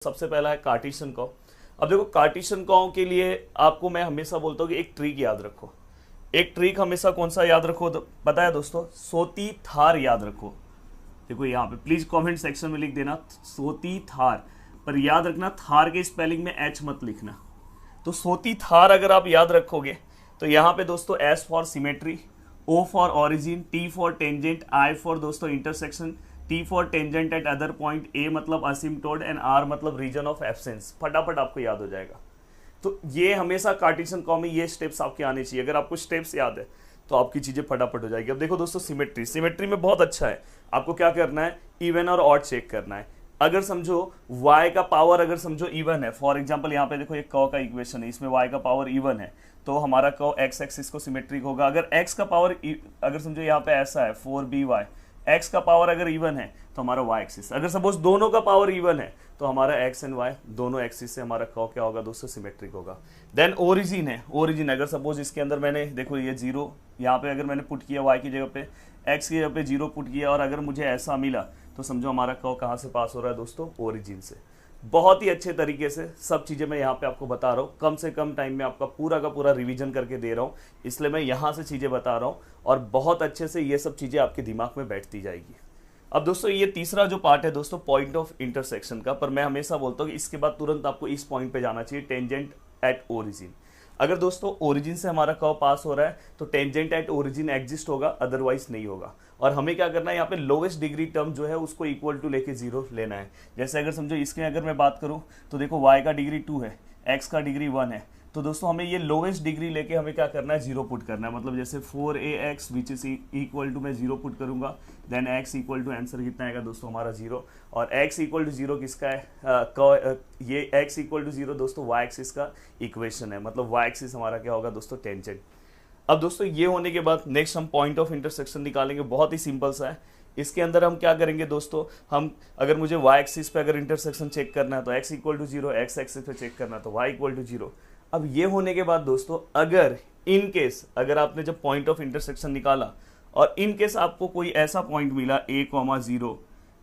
सबसे पहला है कार्टेशियन कर्व। अब देखो कार्टेशियन कर्व के लिए आपको मैं हमेशा बोलता हूँ कि एक ट्रिक याद रखो। एक ट्रिक हमेशा कौन सा याद रखो पता है दोस्तों? सोती थार याद रखो। देखो यहाँ पे प्लीज कमेंट सेक्शन में लिख देना सोती थार, पर याद रखना थार के स्पेलिंग में एच मत लिखना। तो सोती थार अगर आप याद रखोगे तो यहाँ पे दोस्तों S for symmetry, O for origin, T for tangent, I for दोस्तों intersection, T for tangent at other point, A मतलब असिम्प्टोड एंड आर मतलब रीजन ऑफ एब्सेंस। फटाफट आपको याद हो जाएगा। तो ये हमेशा कार्टेशियन कर्व में ये स्टेप्स आपके आने चाहिए। अगर आपको स्टेप्स याद है तो आपकी चीजें फटाफट हो जाएगी। अब देखो दोस्तों सिमेट्री, सिमेट्री में बहुत अच्छा है। आपको क्या करना है? इवन और ऑड चेक करना है। अगर समझो y का पावर अगर समझो इवन है, फॉर एग्जांपल यहाँ पे देखो एक कर्व का इक्वेशन है, इसमें y का पावर इवन है तो हमारा कर्व x एक्सिस को सिमेट्रिक होगा। अगर x का पावर अगर समझो यहाँ पे ऐसा है 4by, x का पावर अगर इवन है तो हमारा y एक्सिस, अगर सपोज दोनों का पावर इवन है तो हमारा x एंड y दोनों एक्सिस से हमारा कर्व क्या होगा दोस्तों? सिमेट्रिक होगा। देन ओरिजिन है, ओरिजिन अगर सपोज इसके अंदर मैंने देखो ये जीरो यहाँ पे अगर मैंने पुट किया y की जगह पे, x की जगह पे जीरो पुट किया और अगर मुझे ऐसा मिला तो समझो हमारा कर्व कहाँ से पास हो रहा है दोस्तों? ओरिजिन से। बहुत ही अच्छे तरीके से सब चीज़ें मैं यहाँ पे आपको बता रहा हूँ। कम से कम टाइम में आपका पूरा का पूरा रिवीजन करके दे रहा हूँ, इसलिए मैं यहाँ से चीज़ें बता रहा हूँ और बहुत अच्छे से ये सब चीज़ें आपके दिमाग में बैठती जाएगी। अब दोस्तों ये तीसरा जो पार्ट है दोस्तों पॉइंट ऑफ इंटरसेक्शन का, पर मैं हमेशा बोलता हूँ कि इसके बाद तुरंत आपको इस पॉइंट पे जाना चाहिए, टेंजेंट एट ओरिजिन। अगर दोस्तों ओरिजिन से हमारा कर्व पास हो रहा है तो टेंजेंट एट ओरिजिन एग्जिस्ट होगा, अदरवाइज नहीं होगा। और हमें क्या करना है यहाँ पे लोवेस्ट डिग्री टर्म जो है उसको इक्वल टू लेके जीरो लेना है। जैसे अगर समझो इसके अगर मैं बात करूँ तो देखो y का डिग्री 2 है, x का डिग्री 1 है, तो दोस्तों हमें ये लोवेस्ट डिग्री लेके हमें क्या करना है? जीरो पुट करना है। मतलब जैसे 4ax which is equal to मैं जीरो पुट करूंगा, then x equal to answer कितना आएगा दोस्तों? हमारा जीरो। और x इक्वल टू जीरो किसका है? ये x इक्वल टू जीरो दोस्तों y एक्सिस का इक्वेशन है, मतलब y एक्सिस हमारा क्या होगा दोस्तों? टेंजेंट। अब दोस्तों ये होने के बाद नेक्स्ट हम पॉइंट ऑफ इंटरसेक्शन निकालेंगे। बहुत ही सिंपल सा है। इसके अंदर हम क्या करेंगे दोस्तों? हम अगर मुझे y एक्सिस पे अगर इंटरसेक्शन चेक करना है तो x equal to zero, x axis पे चेक करना है तो y इक्वल टू जीरो। अब ये होने के बाद दोस्तों अगर इन केस अगर आपने जब पॉइंट ऑफ इंटरसेक्शन निकाला और इन केस आपको कोई ऐसा पॉइंट मिला a,0,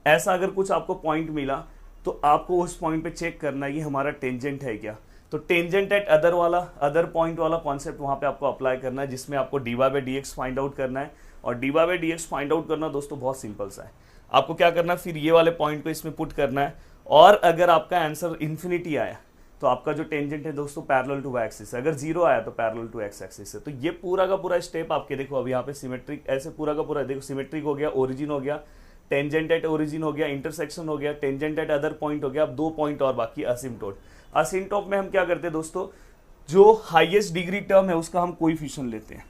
ऐसा अगर कुछ आपको पॉइंट मिला तो आपको उस पॉइंट पे चेक करना है ये हमारा टेंजेंट है क्या। तो टेंजेंट एट अदर वाला, अदर पॉइंट वाला कॉन्सेप्ट वहां पे आपको अप्लाई करना है, जिसमें आपको dy/dx फाइंड आउट करना है। और dy/dx फाइंड आउट करना दोस्तों बहुत सिंपल सा है। आपको क्या करना है? फिर ये वाले पॉइंट को इसमें पुट करना है और अगर आपका आंसर इन्फिनिटी आया तो आपका जो टेंजेंट है दोस्तों पैरेलल टू y एक्सिस है, अगर जीरो आया तो पैरेलल टू x एक्सिस है। तो ये पूरा का पूरा स्टेप आपके देखो अब यहाँ पे सिमेट्रिक, ऐसे पूरा का पूरा देखो सिमेट्रिक हो गया, ओरिजिन हो गया, टेंजेंट एट ओरिजिन हो गया, इंटरसेक्शन हो गया, टेंजेंट एट अदर पॉइंट हो गया। अब 2 पॉइंट और बाकी, असिम्प्टोट। असिम्प्टोट में हम क्या करते हैं दोस्तों? जो हाईएस्ट डिग्री टर्म है उसका हम कोएफिशिएंट लेते हैं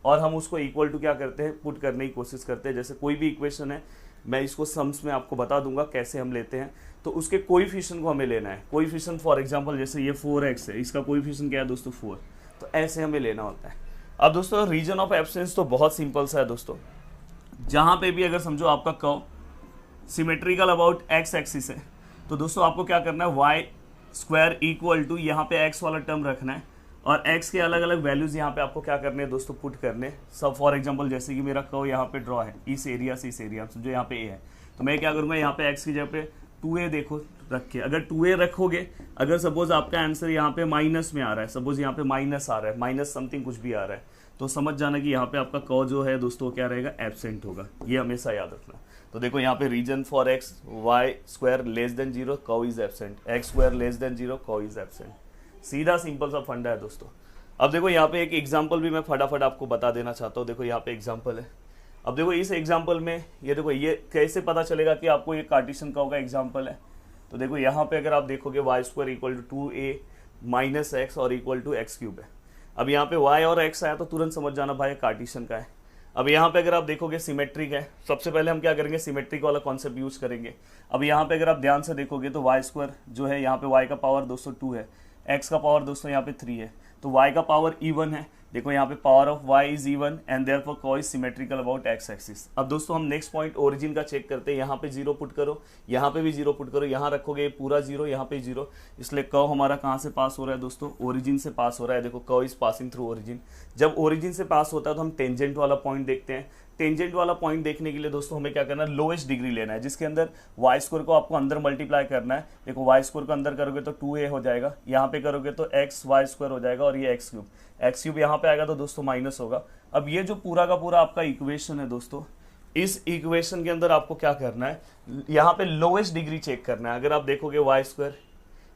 और हम उसको इक्वल टू क्या करते हैं? पुट करने की कोशिश करते हैं। जैसे कोई भी इक्वेशन है, मैं इसको सम्स में आपको बता दूंगा कैसे हम लेते हैं, तो उसके कोएफिशिएंट को हमें लेना है। कोएफिशिएंट फॉर एग्जांपल जैसे ये 4x है, इसका कोएफिशिएंट क्या है दोस्तों? 4। तो ऐसे हमें लेना होता है। अब दोस्तों रीजन ऑफ एब्सेंस तो बहुत सिंपल सा है दोस्तों। जहां पे भी अगर समझो आपका curve symmetrical about x axis है तो दोस्तों आपको क्या करना है? y स्क्वायर इक्वल टू यहाँ पे x वाला टर्म रखना है और x के अलग अलग वैल्यूज यहाँ पे आपको क्या करने हैं दोस्तों? पुट करने। सब फॉर एग्जांपल जैसे कि मेरा कर्व यहाँ पे ड्रॉ है इस एरिया से इस एरिया, समझो यहाँ पे a है, तो मैं क्या करूँगा? यहाँ पे x की जगह पे 2a देखो रख के, अगर 2a रखोगे, अगर सपोज आपका आंसर यहाँ पे माइनस में आ रहा है, सपोज यहाँ पे माइनस आ रहा है, माइनस समथिंग कुछ भी आ रहा है, तो समझ जाना कि यहाँ पे आपका कर्व जो है दोस्तों क्या रहेगा? एब्सेंट होगा। ये हमेशा याद रखना। तो देखो यहाँ पे region for x y square less than zero, curve is absent, x square less than zero, curve is absent. सीधा सिंपल सा फंडा है दोस्तों। अब देखो यहाँ पे एक एग्जाम्पल भी मैं फटाफट आपको बता देना चाहता हूँ। देखो यहाँ पे एग्जाम्पल है। अब देखो इस एग्जाम्पल में ये देखो ये कैसे पता चलेगा कि आपको ये कार्टेशियन कर्व का एग्जाम्पल है। तो देखो यहाँ पे अगर आप देखोगे y square equal to 2a minus X और इक्वल टू एक्स क्यूब है। अब यहाँ पे y और x आया तो तुरंत समझ जाना भाई कार्टेशियन का है। अब यहाँ पे अगर आप देखोगे सिमेट्रिक है, सबसे पहले हम क्या करेंगे? सिमेट्रिक वाला कॉन्सेप्ट यूज करेंगे। अब यहाँ पे अगर आप ध्यान से देखोगे तो y स्क्वायर जो है यहाँ पे y का पावर दोस्तों 2 है, x का पावर दोस्तों यहाँ पे 3 है, तो y का पावर इवन है देखो यहाँ पे power of y is even and therefore curve is symmetrical about x axis. अब दोस्तों हम नेक्स्ट पॉइंट ओरिजिन का चेक करते हैं। यहाँ पे 0 पुट करो, यहाँ पे भी 0 पुट करो, यहाँ रखोगे पूरा 0, यहाँ पे 0, इसलिए कॉ हमारा कहाँ से पास हो रहा है दोस्तों, ओरिजिन से पास हो रहा है। देखो कॉ इज पासिंग थ्रू ओरिजिन। जब ओरिजिन से पास होता है तो हम टेंजेंट वाला पॉइंट देखते हैं। टेंजेंट वाला पॉइंट देखने के लिए दोस्तों हमें क्या करना है, लोएस्ट डिग्री लेना है, जिसके अंदर वाई स्क्वायर को आपको अंदर मल्टीप्लाई करना है। देखो वाई स्क्वायर को अंदर करोगे तो 2a हो जाएगा, यहाँ पे करोगे तो एक्स वाई स्क्वायर हो जाएगा और ये एक्स क्यूब यहाँ पे आएगा तो दोस्तों माइनस होगा। अब ये जो पूरा का पूरा आपका इक्वेशन है दोस्तों, इस इक्वेशन के अंदर आपको क्या करना है, यहाँ पे लोएस्ट डिग्री चेक करना है। अगर आप देखोगे वाई स्क्वायर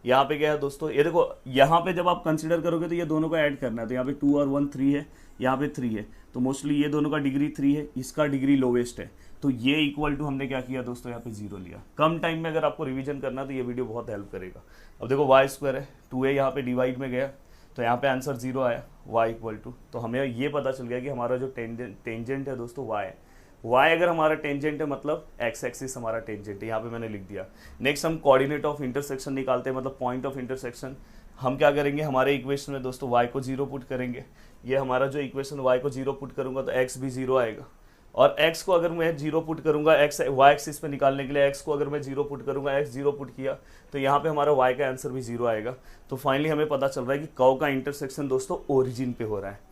यहाँ पे क्या है दोस्तों, ये देखो यहाँ पे जब आप कंसिडर करोगे तो ये दोनों को ऐड करना है, तो यहाँ पे 2 और 1 3 है, यहाँ पे 3 है, तो मोस्टली ये दोनों का डिग्री 3 है, इसका डिग्री लोवेस्ट है, तो ये इक्वल टू हमने क्या किया दोस्तों, यहाँ पे 0 लिया। कम टाइम में अगर आपको रिवीजन करना तो ये वीडियो बहुत हेल्प करेगा। अब देखो वाई स्क्वायर है, 2a यहाँ पे डिवाइड में गया तो यहाँ पे आंसर 0 आया, y इक्वल टू, तो हमें ये पता चल गया कि हमारा जो टेंजेंट है दोस्तों y है। y अगर हमारा टेंजेंट है मतलब x एक्सिस हमारा टेंजेंट है, यहाँ पे मैंने लिख दिया। नेक्स्ट हम कोऑर्डिनेट ऑफ इंटरसेक्शन निकालते हैं, मतलब पॉइंट ऑफ इंटरसेक्शन। हम क्या करेंगे, हमारे इक्वेशन में दोस्तों y को 0 पुट करेंगे। ये हमारा जो इक्वेशन y को 0 पुट करूंगा तो x भी 0 आएगा, और x को अगर मैं 0 पुट करूंगा, x y एक्सिस पे निकालने के लिए x को अगर मैं 0 पुट करूंगा, x 0 पुट किया तो यहाँ पे हमारा y का आंसर भी 0 आएगा। तो फाइनली हमें पता चल रहा है कि कर्व का इंटरसेक्शन दोस्तों ओरिजिन पे हो रहा है।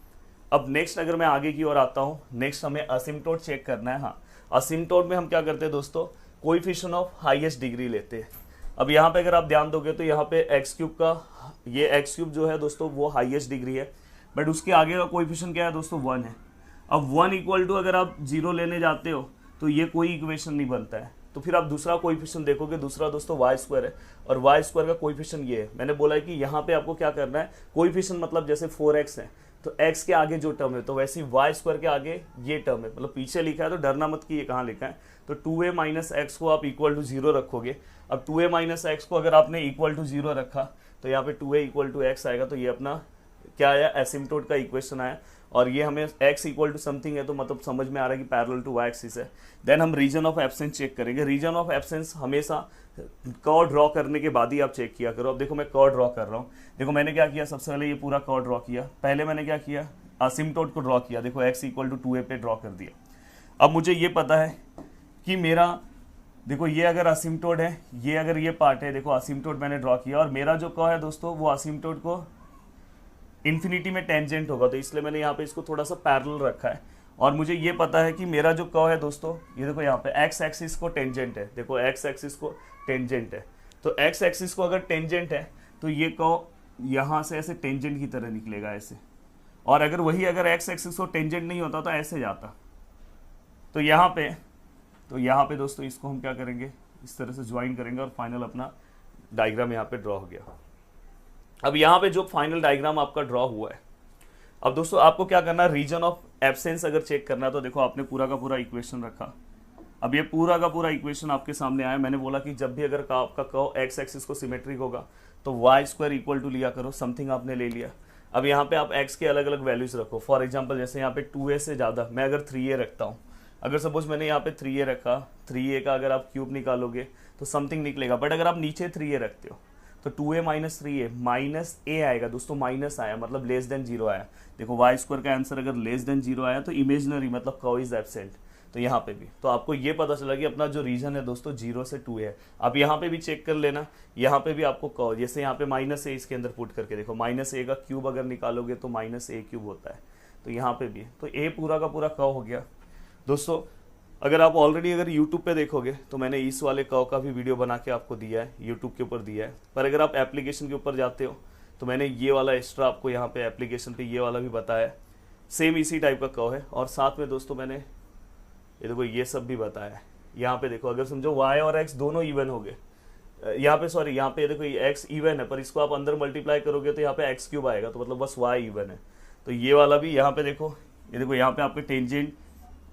अब नेक्स्ट अगर मैं आगे की ओर आता हूँ, नेक्स्ट हमें असिम्प्टोट चेक करना है। हाँ, असिम्प्टोट में हम क्या करते हैं दोस्तों, कोएफिशिएंट ऑफ हाईएस्ट डिग्री लेते हैं। अब यहाँ पे अगर आप ध्यान दोगे तो यहाँ पे एक्स क्यूब का, ये एक्स क्यूब जो है दोस्तों वो हाईएस्ट डिग्री है, बट उसके आगे का कोएफिशिएंट क्या है दोस्तों, 1 है। अब 1 इक्वल टू अगर आप 0 लेने जाते हो तो ये कोई इक्वेशन नहीं बनता है, तो फिर आप दूसरा कोएफिशिएंट देखोगे, दूसरा दोस्तों वाई स्क्वायर है, और वाई स्क्वायर का कोएफिशिएंट ये है। मैंने बोला है कि यहाँ पे आपको क्या करना है, कोएफिशिएंट मतलब जैसे 4x है तो x के आगे जो टर्म है तो वैसे ही वाई स्क्वायर के आगे ये टर्म है, मतलब पीछे लिखा है तो डरना मत कि ये कहाँ लिखा है। तो 2a माइनस एक्स को आप इक्वल टू 0 रखोगे। अब 2a माइनस एक्स को अगर आपने इक्वल टू 0 रखा तो यहाँ पे 2a इक्वल टू एक्स आएगा, तो ये अपना क्या आया, एसिम्प्टोट का इक्वेशन आया, और ये हमें x इक्वल टू समथिंग है तो मतलब समझ में आ रहा है कि पैरेलल टू y एक्सिस है। देन हम रीजन ऑफ एब्सेंस चेक करेंगे। रीजन ऑफ एब्सेंस हमेशा कर्व ड्रॉ करने के बाद ही आप चेक किया करो। अब देखो मैं कर्व ड्रॉ कर रहा हूँ, देखो मैंने क्या किया, सबसे पहले ये पूरा कर्व ड्रॉ किया। पहले मैंने क्या किया, असिम्प्टोट को ड्रॉ किया, देखो x इक्वल टू 2a पे ड्रॉ कर दिया। अब मुझे ये पता है कि मेरा, देखो ये अगर असिम्प्टोट है, ये अगर ये पार्ट है, देखो असिम्प्टोट मैंने ड्रॉ किया, और मेरा जो कर्व है दोस्तों वो असिम्प्टोट को इन्फिनिटी में टेंजेंट होगा, तो इसलिए मैंने यहाँ पे इसको थोड़ा सा पैरेलल रखा है। और मुझे ये पता है कि मेरा जो कर्व है दोस्तों, ये देखो यहाँ पे x एक्सिस को टेंजेंट है, देखो x एक्सिस को टेंजेंट है, तो x एक्सिस को अगर टेंजेंट है तो ये कर्व यहाँ से ऐसे टेंजेंट की तरह निकलेगा ऐसे, और अगर वही अगर x एक्सिस को टेंजेंट नहीं होता तो ऐसे जाता। तो यहाँ पे दोस्तों इसको हम क्या करेंगे, इस तरह से ज्वाइन करेंगे, और फाइनल अपना डायग्राम यहाँ पे ड्रॉ हो गया। अब यहाँ पे जो फाइनल डायग्राम आपका ड्रॉ हुआ है, अब दोस्तों आपको क्या करना है, रीजन ऑफ एब्सेंस अगर चेक करना है तो देखो आपने पूरा का पूरा इक्वेशन रखा। अब ये पूरा का पूरा इक्वेशन आपके सामने आया। मैंने बोला कि जब भी अगर आपका कर्व एक्स एक्सिस को सिमेट्रिक होगा तो वाई स्क्वायर इक्वल टू लिया करो, समथिंग आपने ले लिया। अब यहाँ पे आप एक्स के अलग अलग वैल्यूज रखो। फॉर एग्जाम्पल जैसे यहाँ पे 2a से ज़्यादा मैं अगर 3a रखता हूँ, अगर सपोज मैंने यहाँ पे 3a रखा, 3a का अगर आप क्यूब निकालोगे तो समथिंग निकलेगा, बट अगर आप नीचे 3a रखते हो तो 2a minus 3a minus a आएगा दोस्तों, माइनस आया मतलब लेस देन 0 आया। देखो वाई स्क्वायर का आंसर अगर लेस देन 0 आया तो इमेजिनरी मतलब कर्व इज एब्सेंट, तो यहाँ पे भी तो आपको ये पता चला कि अपना जो रीजन है दोस्तों 0 से 2 है। आप यहाँ पे भी चेक कर लेना, यहाँ पे भी आपको कर्व, जैसे यहाँ पे माइनस a इसके अंदर पुट करके देखो, माइनस a का क्यूब अगर निकालोगे तो माइनस a क्यूब होता है, तो यहाँ पे भी तो a पूरा का पूरा कर्व हो गया दोस्तों। अगर आप ऑलरेडी अगर YouTube पे देखोगे तो मैंने इस वाले कर्व का भी वीडियो बना के आपको दिया है, YouTube के ऊपर दिया है, पर अगर आप एप्लीकेशन के ऊपर जाते हो तो मैंने ये वाला एक्स्ट्रा आपको यहाँ पे एप्लीकेशन पे ये वाला भी बताया, सेम इसी टाइप का कर्व है। और साथ में दोस्तों मैंने ये देखो ये सब भी बताया है। यहाँ पे देखो अगर समझो y और x दोनों इवन हो गए, यहाँ पे सॉरी यहाँ पे देखो ये x इवन है, पर इसको आप अंदर मल्टीप्लाई करोगे तो यहाँ पे x क्यूब आएगा, तो मतलब बस y इवन है। तो ये वाला भी यहाँ पे देखो, ये देखो यहाँ पे आपके टेंजेंट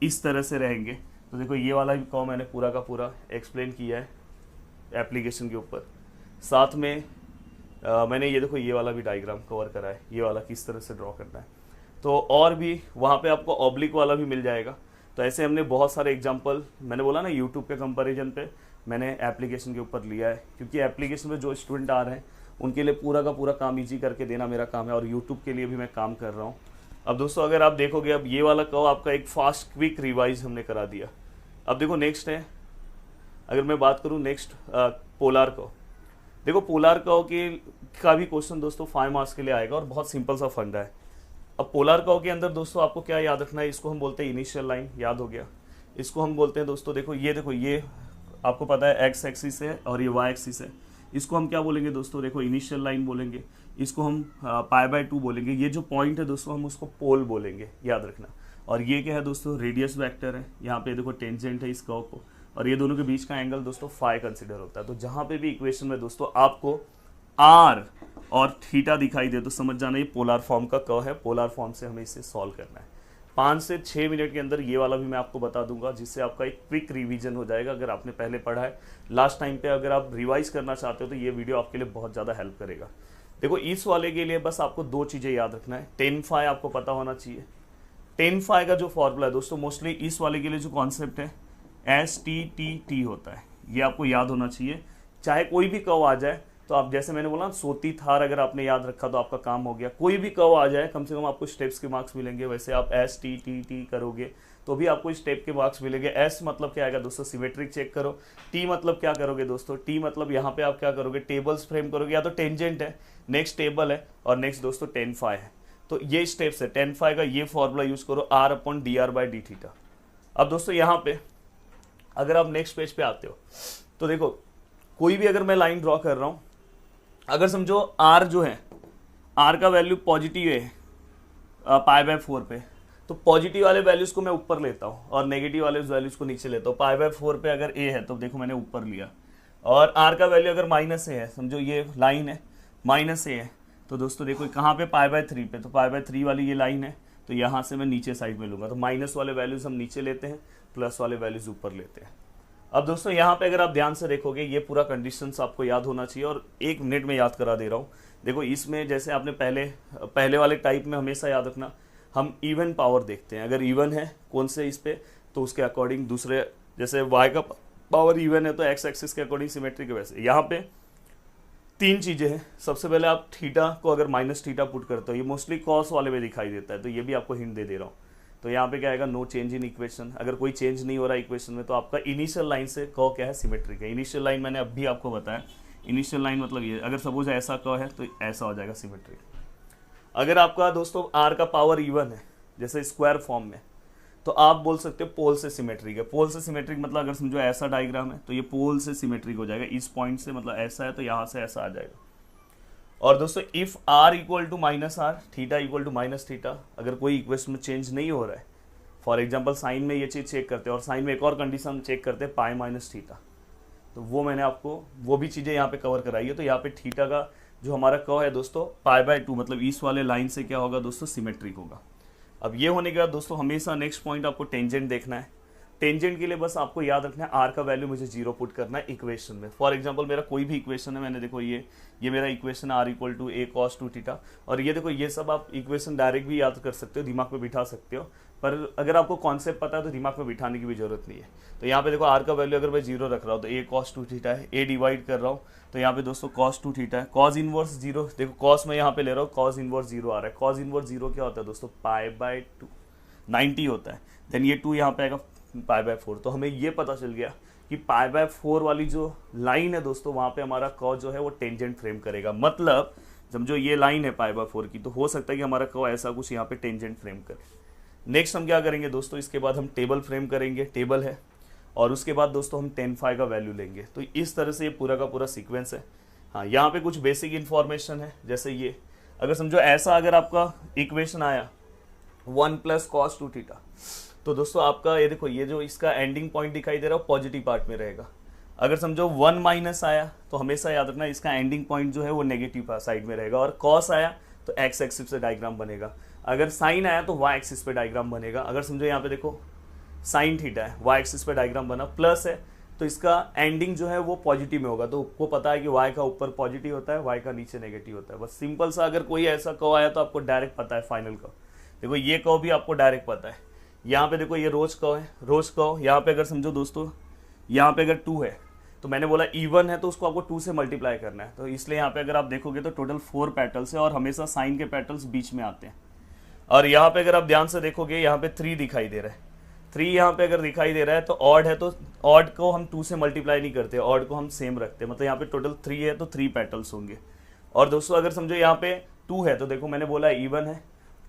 इस तरह से रहेंगे, तो देखो ये वाला भी कर्व मैंने पूरा का पूरा एक्सप्लेन किया है एप्लीकेशन के ऊपर। साथ में मैंने ये देखो ये वाला भी डायग्राम कवर करा है, ये वाला किस तरह से ड्रॉ करना है। तो और भी वहाँ पे आपको ऑब्लिक वाला भी मिल जाएगा। तो ऐसे हमने बहुत सारे एग्जांपल, मैंने बोला ना यूट्यूब के कंपैरिजन पे मैंने एप्लीकेशन के ऊपर लिया है, क्योंकि एप्लीकेशन में जो स्टूडेंट आ रहे हैं उनके लिए पूरा का पूरा काम ईजी करके देना मेरा काम है, और यूट्यूब के लिए भी मैं काम कर रहा हूँ। अब दोस्तों अगर आप देखोगे, अब ये वाला कर्व आपका एक फास्ट क्विक रिवाइज हमने करा दिया। अब देखो नेक्स्ट है, अगर मैं बात करूं नेक्स्ट पोलर कर्व। देखो पोलर कर्व के का भी क्वेश्चन दोस्तों 5 मार्क्स के लिए आएगा और बहुत सिंपल सा फंडा है। अब पोलर कर्व के अंदर दोस्तों आपको क्या याद रखना है, इसको हम बोलते हैं इनिशियल लाइन, याद हो गया। इसको हम बोलते हैं दोस्तों, देखो ये आपको पता है एक्स एक्सिस है और ये वाई एक्सिस है। इसको हम क्या बोलेंगे दोस्तों, देखो इनिशियल लाइन बोलेंगे, इसको हम π/2 बोलेंगे। ये जो पॉइंट है दोस्तों हम उसको पोल बोलेंगे, याद रखना। और ये क्या है दोस्तों, रेडियस वेक्टर है। यहाँ पे देखो टेंजेंट है इस कर्व को, और ये दोनों के बीच का एंगल दोस्तों फाई कंसिडर होता है। तो जहाँ पे भी इक्वेशन में दोस्तों आपको आर और थीटा दिखाई दे तो समझ जाना ये पोलर फॉर्म का कर्व है। पोलर फॉर्म से हमें इसे सॉल्व करना है। 5 से 6 मिनट के अंदर ये वाला भी मैं आपको बता दूंगा, जिससे आपका एक क्विक रिवीजन हो जाएगा। अगर आपने पहले पढ़ा है लास्ट टाइम पे, अगर आप रिवाइज करना चाहते हो तो ये वीडियो आपके लिए बहुत ज़्यादा हेल्प करेगा। देखो इस वाले के लिए बस आपको 2 चीज़ें याद रखना है। tan phi आपको पता होना चाहिए। tan phi का जो फॉर्मूला है दोस्तों, मोस्टली इस वाले के लिए जो कॉन्सेप्ट है STTT होता है, ये आपको याद होना चाहिए। चाहे कोई भी कर्व आ जाए तो आप, जैसे मैंने बोला सोती थार, अगर आपने याद रखा तो आपका काम हो गया। कोई भी कर्व आ जाए कम से कम आपको स्टेप्स के मार्क्स मिलेंगे। वैसे आप STTT करोगे तो भी आपको स्टेप के मार्क्स मिलेंगे। S मतलब क्या आएगा दोस्तों, सिमेट्रिक चेक करो। T मतलब क्या करोगे दोस्तों, T मतलब यहाँ पे आप क्या करोगे, टेबल्स फ्रेम करोगे। या तो टेंजेंट है, नेक्स्ट टेबल है, और नेक्स्ट दोस्तों tan phi है। तो ये स्टेप्स है। tan phi का ये फॉर्मूला यूज करो, R/dr/d थीटा। अब दोस्तों यहाँ पे अगर आप नेक्स्ट पेज पे आते हो तो देखो, कोई भी अगर मैं लाइन ड्रॉ कर रहा हूँ, अगर समझो R जो है, R का वैल्यू पॉजिटिव है π/4 पे, तो पॉजिटिव वाले वैल्यूज को मैं ऊपर लेता हूँ और नेगेटिव वाले वैल्यूज को नीचे लेता हूँ। π/4 पे अगर A है तो देखो मैंने ऊपर लिया, और R का वैल्यू अगर -A है, समझो ये लाइन है -A है, तो दोस्तों देखो कहाँ पे π/3 पे, तो π/3 वाली ये लाइन है, तो यहाँ से मैं नीचे साइड में लूँगा। तो माइनस वाले वैल्यूज हम नीचे लेते हैं, प्लस वाले वैल्यूज ऊपर लेते हैं। अब दोस्तों यहाँ पे अगर आप ध्यान से देखोगे, ये पूरा कंडीशंस आपको याद होना चाहिए, और 1 मिनट में याद करा दे रहा हूँ। देखो इसमें जैसे आपने पहले वाले टाइप में हमेशा याद रखना, हम इवन पावर देखते हैं। अगर इवन है कौन से इस पे, तो उसके अकॉर्डिंग दूसरे, जैसे y का पावर इवन है तो x एक्सिस के अकॉर्डिंग सिमेट्रिक है। वैसे यहाँ पे 3 चीज़ें हैं। सबसे पहले आप थीटा को अगर -θ पुट करते हो, ये मोस्टली कॉस वाले में दिखाई देता है, तो ये भी आपको हिंट दे रहा हूँ। तो यहाँ पे क्या आएगा, नो चेंज इन इक्वेशन। अगर कोई चेंज नहीं हो रहा है इक्वेशन में, तो आपका इनिशियल लाइन से कर्व क्या है, सिमेट्रिक है। इनिशियल लाइन मैंने अभी आपको बताया, इनिशियल लाइन मतलब ये, अगर सपोज ऐसा कर्व है तो ऐसा हो जाएगा सिमेट्रिक। अगर आपका दोस्तों आर का पावर इवन है, जैसे स्क्वायर फॉर्म में, तो आप बोल सकते हो पोल से सिमेट्रिक है। पोल से सिमेट्रिक मतलब अगर समझो ऐसा डायग्राम है तो ये पोल से सिमेट्रिक हो जाएगा। इस पॉइंट से मतलब ऐसा है तो यहाँ से ऐसा आ जाएगा। और दोस्तों if r equal to -r, theta equal to -θ, अगर कोई इक्वेशन में चेंज नहीं हो रहा है, फॉर एग्जांपल साइन में ये चीज़ चेक करते हैं, और साइन में एक और कंडीशन चेक करते हैं π-θ, तो वो मैंने आपको वो भी चीज़ें यहाँ पे कवर कराई है। तो यहाँ पे थीटा का जो हमारा कर्व है दोस्तों π/2, मतलब इस वाले लाइन से क्या होगा दोस्तों, सिमेट्रिक होगा। अब ये होने के बाद दोस्तों हमेशा नेक्स्ट पॉइंट आपको टेंजेंट देखना है। टेंजेंट के लिए बस आपको याद रखना है आर का वैल्यू मुझे 0 पुट करना है इक्वेशन में। फॉर एग्जांपल मेरा कोई भी इक्वेशन है, मैंने देखो ये मेरा equation R equal to a cos 2θ, और ये देखो ये सब आप इक्वेशन डायरेक्ट भी याद कर सकते हो, दिमाग में बिठा सकते हो, पर अगर आपको कॉन्सेप्ट पता है तो दिमाग में बिठाने की भी जरूरत नहीं है। तो यहाँ पे देखो आर का वैल्यू अगर मैं 0 रख रहा हूँ तो a cos 2θ है, a डिवाइड कर रहा हूँ तो यहाँ पे दोस्तों cos 2θ है, cos इनवर्स 0, देखो cos मैं यहाँ पे ले रहा हूँ, cos इनवर्स 0 आ रहा है। cos इनवर्स 0 क्या होता है दोस्तों, π/2, 90 होता है। देन ये 2 यहाँ पे आएगा π/4। तो हमें ये पता चल गया कि π/4 वाली जो लाइन है दोस्तों, वहाँ पे हमारा कर्व जो है वो टेंजेंट फ्रेम करेगा। मतलब समझो ये लाइन है π/4 की, तो हो सकता है कि हमारा कर्व ऐसा कुछ यहाँ पे टेंजेंट फ्रेम करे। नेक्स्ट हम क्या करेंगे दोस्तों, इसके बाद हम टेबल फ्रेम करेंगे, टेबल है, और उसके बाद दोस्तों हम tan phi का वैल्यू लेंगे। तो इस तरह से ये पूरा का पूरा सीक्वेंस है। हाँ, यहाँ पे कुछ बेसिक इन्फॉर्मेशन है, जैसे ये अगर समझो ऐसा अगर आपका इक्वेशन आया 1 + cos 2θ, तो दोस्तों आपका ये देखो ये जो इसका एंडिंग पॉइंट दिखाई दे रहा है पॉजिटिव पार्ट में रहेगा। अगर समझो 1 माइनस आया तो हमेशा याद रखना इसका एंडिंग पॉइंट जो है वो नेगेटिव साइड में रहेगा, और cos आया तो x एक्सिस पे डायग्राम बनेगा। अगर साइन आया तो y एक्सिस पे डायग्राम बनेगा। अगर समझो यहाँ पे देखो साइन थीटा है, y एक्सिस पे डायग्राम बना, प्लस है तो इसका एंडिंग जो है वो पॉजिटिव में होगा। तो आपको पता है कि y का ऊपर पॉजिटिव होता है, y का नीचे नेगेटिव होता है। बस सिंपल सा अगर कोई ऐसा कर्व आया तो आपको डायरेक्ट पता है फाइनल कर्व। देखो ये कर्व भी आपको डायरेक्ट पता है। यहाँ पे देखो ये रोज कर्व है, रोज कर्व यहाँ पे अगर समझो दोस्तों यहाँ पे अगर 2 है तो मैंने बोला इवन है तो उसको आपको 2 से मल्टीप्लाई करना है। तो इसलिए यहाँ पे अगर आप देखोगे तो टोटल 4 पेटल्स है, और हमेशा साइन के पेटल्स बीच में आते हैं। और यहाँ पे अगर आप ध्यान से देखोगे यहाँ पे 3 दिखाई दे रहा है, 3 यहाँ पे अगर दिखाई दे रहा है तो ऑड है, तो ऑड को हम 2 से मल्टीप्लाई नहीं करते, ऑड को हम सेम रखते हैं, मतलब यहाँ पे टोटल 3 है तो 3 पेटल्स होंगे। और दोस्तों अगर समझो यहाँ पे 2 है तो देखो मैंने बोला इवन है,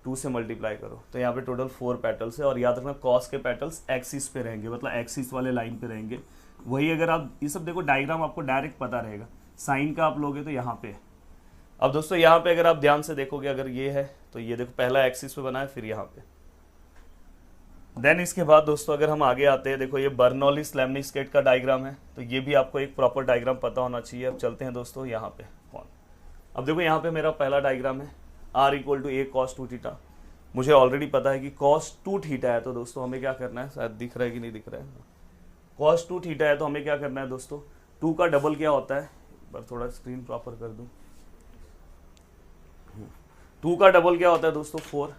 2 से मल्टीप्लाई करो तो यहाँ पे टोटल 4 पेटल्स है। और याद रखना कॉस के पेटल्स एक्सिस पे रहेंगे, मतलब एक्सिस वाले लाइन पे रहेंगे। वही अगर आप ये सब देखो डायग्राम आपको डायरेक्ट पता रहेगा, साइन का आप लोगे तो यहाँ पे। अब दोस्तों यहाँ पे अगर आप ध्यान से देखोगे, अगर ये है तो ये देखो पहला एक्सिस पे बना है, फिर यहाँ पे। देन इसके बाद दोस्तों अगर हम आगे आते हैं, देखो ये बर्नौलीज लेमनिस्केट का डायग्राम है, तो ये भी आपको एक प्रॉपर डायग्राम पता होना चाहिए। अब चलते हैं दोस्तों यहाँ पे। अब देखो यहाँ पे मेरा पहला डायग्राम है, r equal to a cos 2 theta. मुझे ऑलरेडी पता है कि कॉस 2 थीटा है, तो दोस्तों हमें क्या करना है, शायद दिख रहा है कि नहीं दिख रहा है, कॉस 2 थीटा है तो हमें क्या करना है दोस्तों, 2 का डबल क्या होता है, पर थोड़ा स्क्रीन प्रॉपर कर दूं, 2 का डबल क्या होता है दोस्तों 4।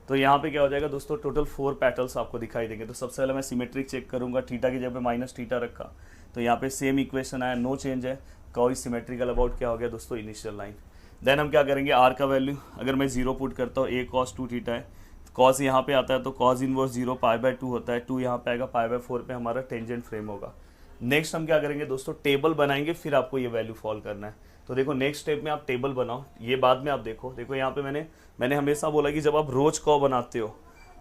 तो यहाँ पे क्या हो जाएगा दोस्तों, टोटल 4 पेटल्स आपको दिखाई देंगे। तो सबसे पहले मैं सिमेट्रिक चेक करूंगा, थीटा की जगह पे माइनस थीटा रखा तो यहाँ पे सेम इक्वेशन आया, नो चेंज है, कोई सिमेट्रिकल अबाउट क्या हो गया दोस्तों, इनिशियल लाइन। देन हम क्या करेंगे, आर का वैल्यू अगर मैं 0 पुट करता हूँ, ए कॉस 2 थीटा है, कॉस यहाँ पे आता है तो कॉस इनवर्स 0 π/2 होता है, 2 यहाँ पे आएगा, π/4 पे हमारा टेंजेंट फ्रेम होगा। नेक्स्ट हम क्या करेंगे दोस्तों, टेबल बनाएंगे, फिर आपको ये वैल्यू फॉल करना है। तो देखो नेक्स्ट स्टेप में आप टेबल बनाओ, ये बाद में आप देखो यहाँ पे मैंने हमेशा बोला कि जब आप रोज कर्व बनाते हो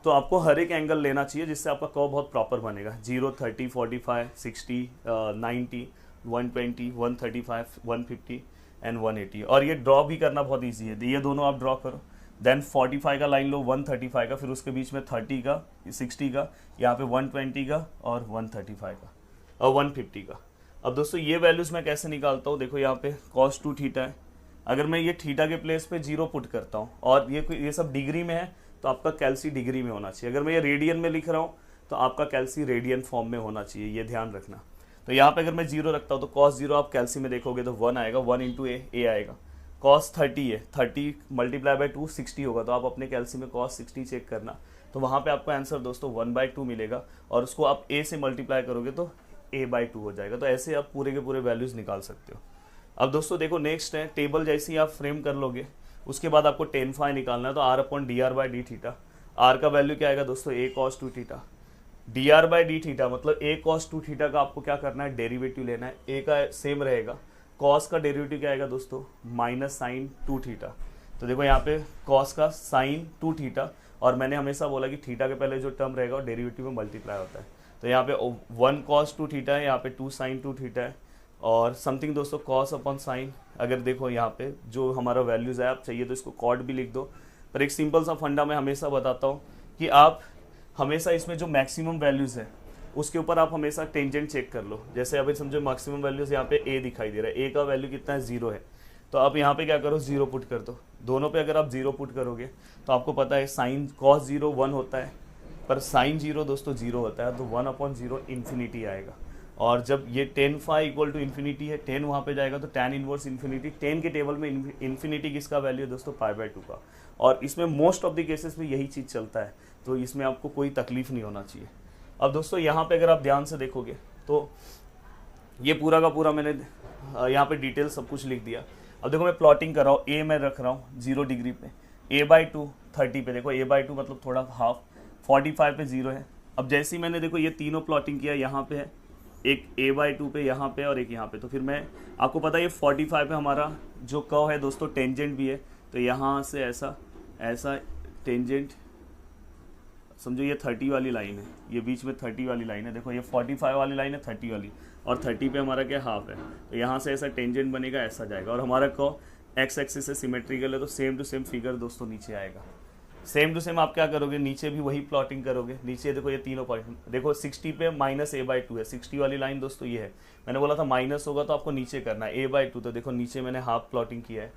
तो आपको हर एक एंगल लेना चाहिए जिससे आपका कर्व बहुत प्रॉपर बनेगा। 0, 30, 45, 60, 90, 120, 135, 150 एंड 180। और ये ड्रॉ भी करना बहुत ईजी है, ये दोनों आप ड्रॉ करो। देन 45 का लाइन लो, 135 का, फिर उसके बीच में 30 का, 60 का, यहाँ पे 120 का और 135 का और 150 का। अब दोस्तों ये वैल्यूज मैं कैसे निकालता हूँ, देखो यहाँ पे cos 2 थीटा है, अगर मैं ये थीटा के प्लेस पे 0 पुट करता हूँ और ये सब डिग्री में है तो आपका कैल्सी डिग्री में होना चाहिए। अगर मैं ये रेडियन में लिख रहा हूँ तो आपका कैल्सी रेडियन फॉर्म में होना चाहिए, ये ध्यान रखना। तो यहाँ पे अगर मैं 0 रखता हूँ तो cos 0 आप कैल्सी में देखोगे तो 1 आएगा, 1 इंटू ए आएगा। cos 30 है, 30 मल्टीप्लाई बाई 2 60 होगा, तो आप अपने कैल्सी में cos 60 चेक करना, तो वहाँ पे आपको आंसर दोस्तों 1/2 मिलेगा और उसको आप a से मल्टीप्लाई करोगे तो a/2 हो जाएगा। तो ऐसे आप पूरे के पूरे वैल्यूज निकाल सकते हो। अब दोस्तों देखो नेक्स्ट है, टेबल जैसे ही आप फ्रेम कर लोगे उसके बाद आपको tan phi निकालना है, तो r/dr/d थीटा। r का वैल्यू क्या आएगा दोस्तों, a cos 2 theta, dr/d theta मतलब a cos 2 थीटा का आपको क्या करना है, डेरिवेटिव लेना है। a का सेम रहेगा, cos का डेरिवेटिव क्या आएगा दोस्तों, माइनस साइन 2 थीटा। तो देखो यहाँ पे cos का साइन 2 थीटा, और मैंने हमेशा बोला कि थीटा के पहले जो टर्म रहेगा वो डेरिवेटिव में मल्टीप्लाई होता है। तो यहाँ पे 1 cos 2 थीटा है, यहाँ पे 2 sin 2 थीटा है और समथिंग दोस्तों cos अपॉन साइन। अगर देखो यहाँ पे जो हमारा वैल्यूज है, आप चाहिए तो इसको कॉड भी लिख दो, पर एक सिंपल सा फंडा मैं हमेशा बताता हूँ कि आप हमेशा इसमें जो मैक्सिमम वैल्यूज है उसके ऊपर आप हमेशा टेंजेंट चेक कर लो। जैसे अभी समझो मैक्सिमम वैल्यूज यहाँ पे a दिखाई दे रहा है, a का वैल्यू कितना है, 0 है, तो आप यहाँ पे क्या करो, 0 पुट कर दो। दोनों पे अगर आप 0 पुट करोगे तो आपको पता है साइन cos 0 1 होता है, पर साइन 0 दोस्तों 0 होता है, तो 1/0 इन्फिनिटी आएगा। और जब ये tan phi equal to infinity है, tan वहाँ पे जाएगा तो tan इनवर्स इन्फिनिटी, tan के टेबल में इन्फिनिटी किसका वैल्यू है दोस्तों, π/2 का। और इसमें मोस्ट ऑफ द केसेस में यही चीज़ चलता है, तो इसमें आपको कोई तकलीफ नहीं होना चाहिए। अब दोस्तों यहाँ पे अगर आप ध्यान से देखोगे तो ये पूरा का पूरा मैंने यहाँ पे डिटेल सब कुछ लिख दिया। अब देखो मैं प्लॉटिंग कर रहा हूँ, ए मैं रख रहा हूँ 0 डिग्री पे, a/2 30 पे, देखो a/2 मतलब थोड़ा हाफ, 45 पे 0 है। अब जैसे ही मैंने देखो ये तीनों प्लॉटिंग किया, यहाँ पे है एक a/2 पे, यहाँ पे और एक यहाँ पे, तो फिर मैं आपको पता है ये 45 पे हमारा जो कर्व है दोस्तों टेंजेंट भी है, तो यहाँ से ऐसा ऐसा टेंजेंट, समझो ये 30 वाली लाइन है, ये बीच में 30 वाली लाइन है, देखो ये 45 वाली लाइन है 30 वाली, और 30 पे हमारा क्या हाफ है, तो यहाँ से ऐसा टेंजेंट बनेगा, ऐसा जाएगा, और हमारा कर्व एक्स एक्सिस से सिमेट्रिकल है, तो सेम टू सेम फिगर दोस्तों नीचे आएगा। सेम टू सेम आप क्या करोगे, नीचे भी वही प्लॉटिंग करोगे। नीचे देखो ये तीनों पॉइंट, देखो 60 पे माइनस a/2 है, 60 वाली लाइन दोस्तों ये है, मैंने बोला था माइनस होगा तो आपको नीचे करना है a/2, तो देखो नीचे मैंने हाफ प्लॉटिंग किया है।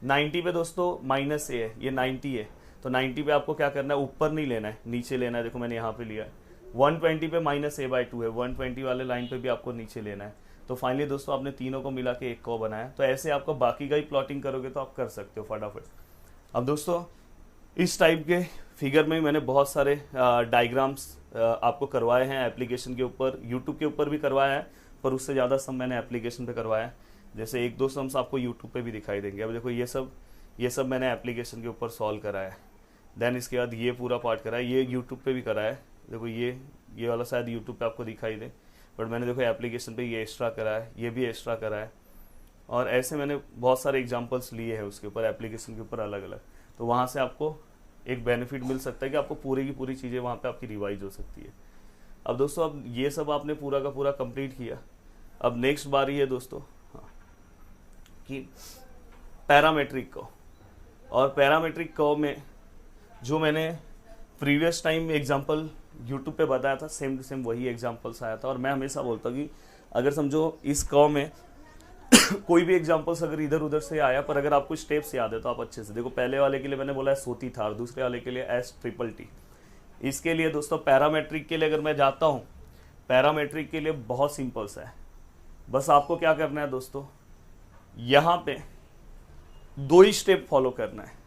90 पे दोस्तों माइनस a है, ये 90 है, तो 90 पे आपको क्या करना है, ऊपर नहीं लेना है, नीचे लेना है, देखो मैंने यहाँ पे लिया है। 120 पे माइनस a/2 है, 120 वाले लाइन पे भी आपको नीचे लेना है। तो फाइनली दोस्तों आपने तीनों को मिला के एक को बनाया। तो ऐसे आपको बाकी का ही प्लॉटिंग करोगे तो आप कर सकते हो फटाफट। अब दोस्तों इस टाइप के फिगर में मैंने बहुत सारे डायग्राम्स आपको करवाए हैं एप्लीकेशन के ऊपर, यूट्यूब के ऊपर भी करवाया है, पर उससे ज़्यादा सब मैंने एप्लीकेशन पे करवाया है। जैसे 1-2 सम्स आपको यूट्यूब पे भी दिखाई देंगे। अब देखो ये सब मैंने एप्लीकेशन के ऊपर सॉल्व करा है। देन इसके बाद ये पूरा पार्ट करा है, ये यूट्यूब पे भी करा है। देखो ये वाला शायद यूट्यूब पे आपको दिखाई दे, बट मैंने देखो एप्लीकेशन पे ये एक्स्ट्रा करा है, ये भी एक्स्ट्रा करा है, और ऐसे मैंने बहुत सारे एग्जांपल्स लिए हैं उसके ऊपर, एप्लीकेशन के ऊपर अलग अलग। तो वहाँ से आपको एक बेनिफिट मिल सकता है कि आपको पूरी की पूरी चीज़ें वहाँ पे आपकी रिवाइज हो सकती है। अब दोस्तों अब ये सब आपने पूरा का पूरा कंप्लीट किया। अब नेक्स्ट बारी है दोस्तों कि पैरामेट्रिक कर्व, और पैरामेट्रिक कर्व में जो मैंने प्रीवियस टाइम एग्जांपल यूट्यूब पे बताया था, सेम टू सेम वही एग्जांपल्स आया था। और मैं हमेशा बोलता हूँ कि अगर समझो इस कर्व में कोई भी एग्जांपल्स अगर इधर उधर से आया, पर अगर आपको स्टेप्स याद है तो आप अच्छे से देखो। पहले वाले के लिए मैंने बोला है सोती थार, दूसरे वाले के लिए S-T-T। इसके लिए दोस्तों पैरामेट्रिक के लिए अगर मैं जाता हूँ, पैरामेट्रिक के लिए बहुत सिंपल सा है, बस आपको क्या करना है दोस्तों, यहाँ पे 2 ही स्टेप फॉलो करना है।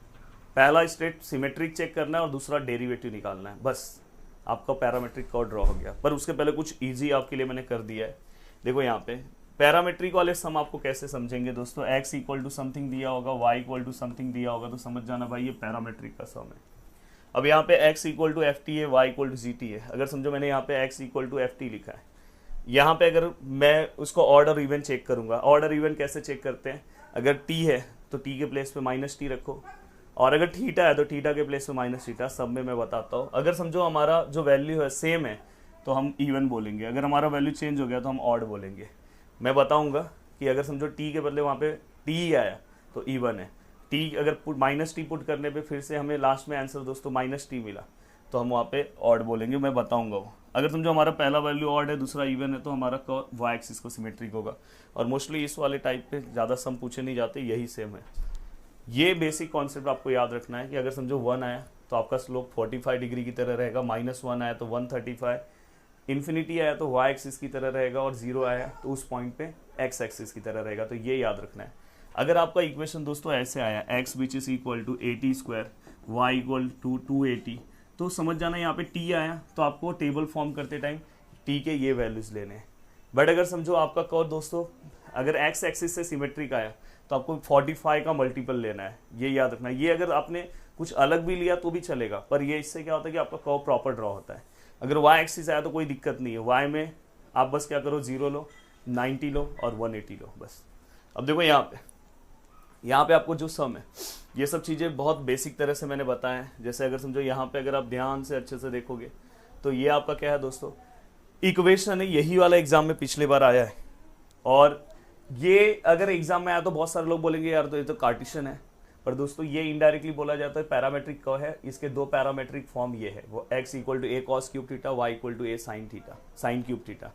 पहला स्टेप सिमेट्रिक चेक करना है और दूसरा डेरिवेटिव निकालना है, बस आपका पैरामेट्रिक कर्व ड्रॉ हो गया। पर उसके पहले कुछ इजी आपके लिए मैंने कर दिया है। देखो यहाँ पे पैरामेट्रिक वाले सम आपको कैसे समझेंगे दोस्तों, x इक्वल टू समथिंग दिया होगा, y इक्वल टू समथिंग दिया होगा, तो समझ जाना भाई ये पैरामेट्रिक का सम है। अब यहाँ पे x equal to F T है, y equal to G T है। अगर समझो मैंने यहाँ पे x equal to F T लिखा है, यहाँ पे अगर मैं उसको ऑर्डर इवन चेक करूंगा, ऑर्डर इवन कैसे चेक करते हैं, अगर t है तो t के प्लेस पे माइनस टी रखो, और अगर थीटा है तो थीटा के प्लेस पे माइनस थीटा। सब में मैं बताता हूँ। अगर समझो हमारा जो वैल्यू है सेम है तो हम इवन बोलेंगे, अगर हमारा वैल्यू चेंज हो गया तो हम ऑड बोलेंगे। मैं बताऊंगा कि अगर समझो टी के बदले वहाँ पे टी ही आया तो इवन है, टी अगर माइनस टी पुट करने पे फिर से हमें लास्ट में आंसर दोस्तों माइनस टी मिला तो हम वहाँ पे ऑड बोलेंगे। मैं बताऊंगा वो। अगर समझो हमारा पहला वैल्यू ऑड है दूसरा इवन है तो हमारा वाई एक्सिस को सिमेट्रिक होगा। और मोस्टली इस वाले टाइप पे ज़्यादा सम पूछे नहीं जाते, यही सेम है। ये बेसिक कॉन्सेप्ट आपको याद रखना है कि अगर समझो 1 आया तो आपका स्लोप 45 डिग्री की तरह रहेगा, -1 आया तो 135, इन्फिनिटी आया तो वाई एक्सिस की तरह रहेगा, और 0 आया तो उस पॉइंट पे एक्स एक्सिस की तरह रहेगा। तो ये याद रखना है। अगर आपका इक्वेशन दोस्तों ऐसे आया x which is equal to 80 square, y equal to 280, तो समझ जाना यहाँ पे t आया तो आपको टेबल फॉर्म करते टाइम t के ये वैल्यूज लेने हैं। बट अगर समझो आपका कर्व दोस्तों अगर x एक्सिस से सिमेट्रिक आया तो आपको 45 का मल्टीपल लेना है, ये याद रखना है। ये अगर आपने कुछ अलग भी लिया तो भी चलेगा, पर ये इससे क्या होता है कि आपका कर्व प्रॉपर ड्रॉ होता है। अगर y एक्सिस आया तो कोई दिक्कत नहीं है, y में आप बस क्या करो 0 लो, 90 लो और 180 लो बस। अब देखो यहाँ पे आपको जो सम है ये सब चीज़ें बहुत बेसिक तरह से मैंने बताया है। जैसे अगर समझो यहाँ पे अगर आप ध्यान से अच्छे से देखोगे तो ये आपका क्या है दोस्तों, इक्वेशन है। यही वाला एग्जाम में पिछले बार आया है, और ये अगर एग्जाम में आया तो बहुत सारे लोग बोलेंगे यार तो ये तो कार्टेशियन है, पर दोस्तों ये इनडायरेक्टली बोला जाता है पैरामेट्रिक कर्व है। इसके 2 पैरामेट्रिक फॉर्म ये है, वो x equal to a cos cube theta, y equal to a sine theta, sine cube theta.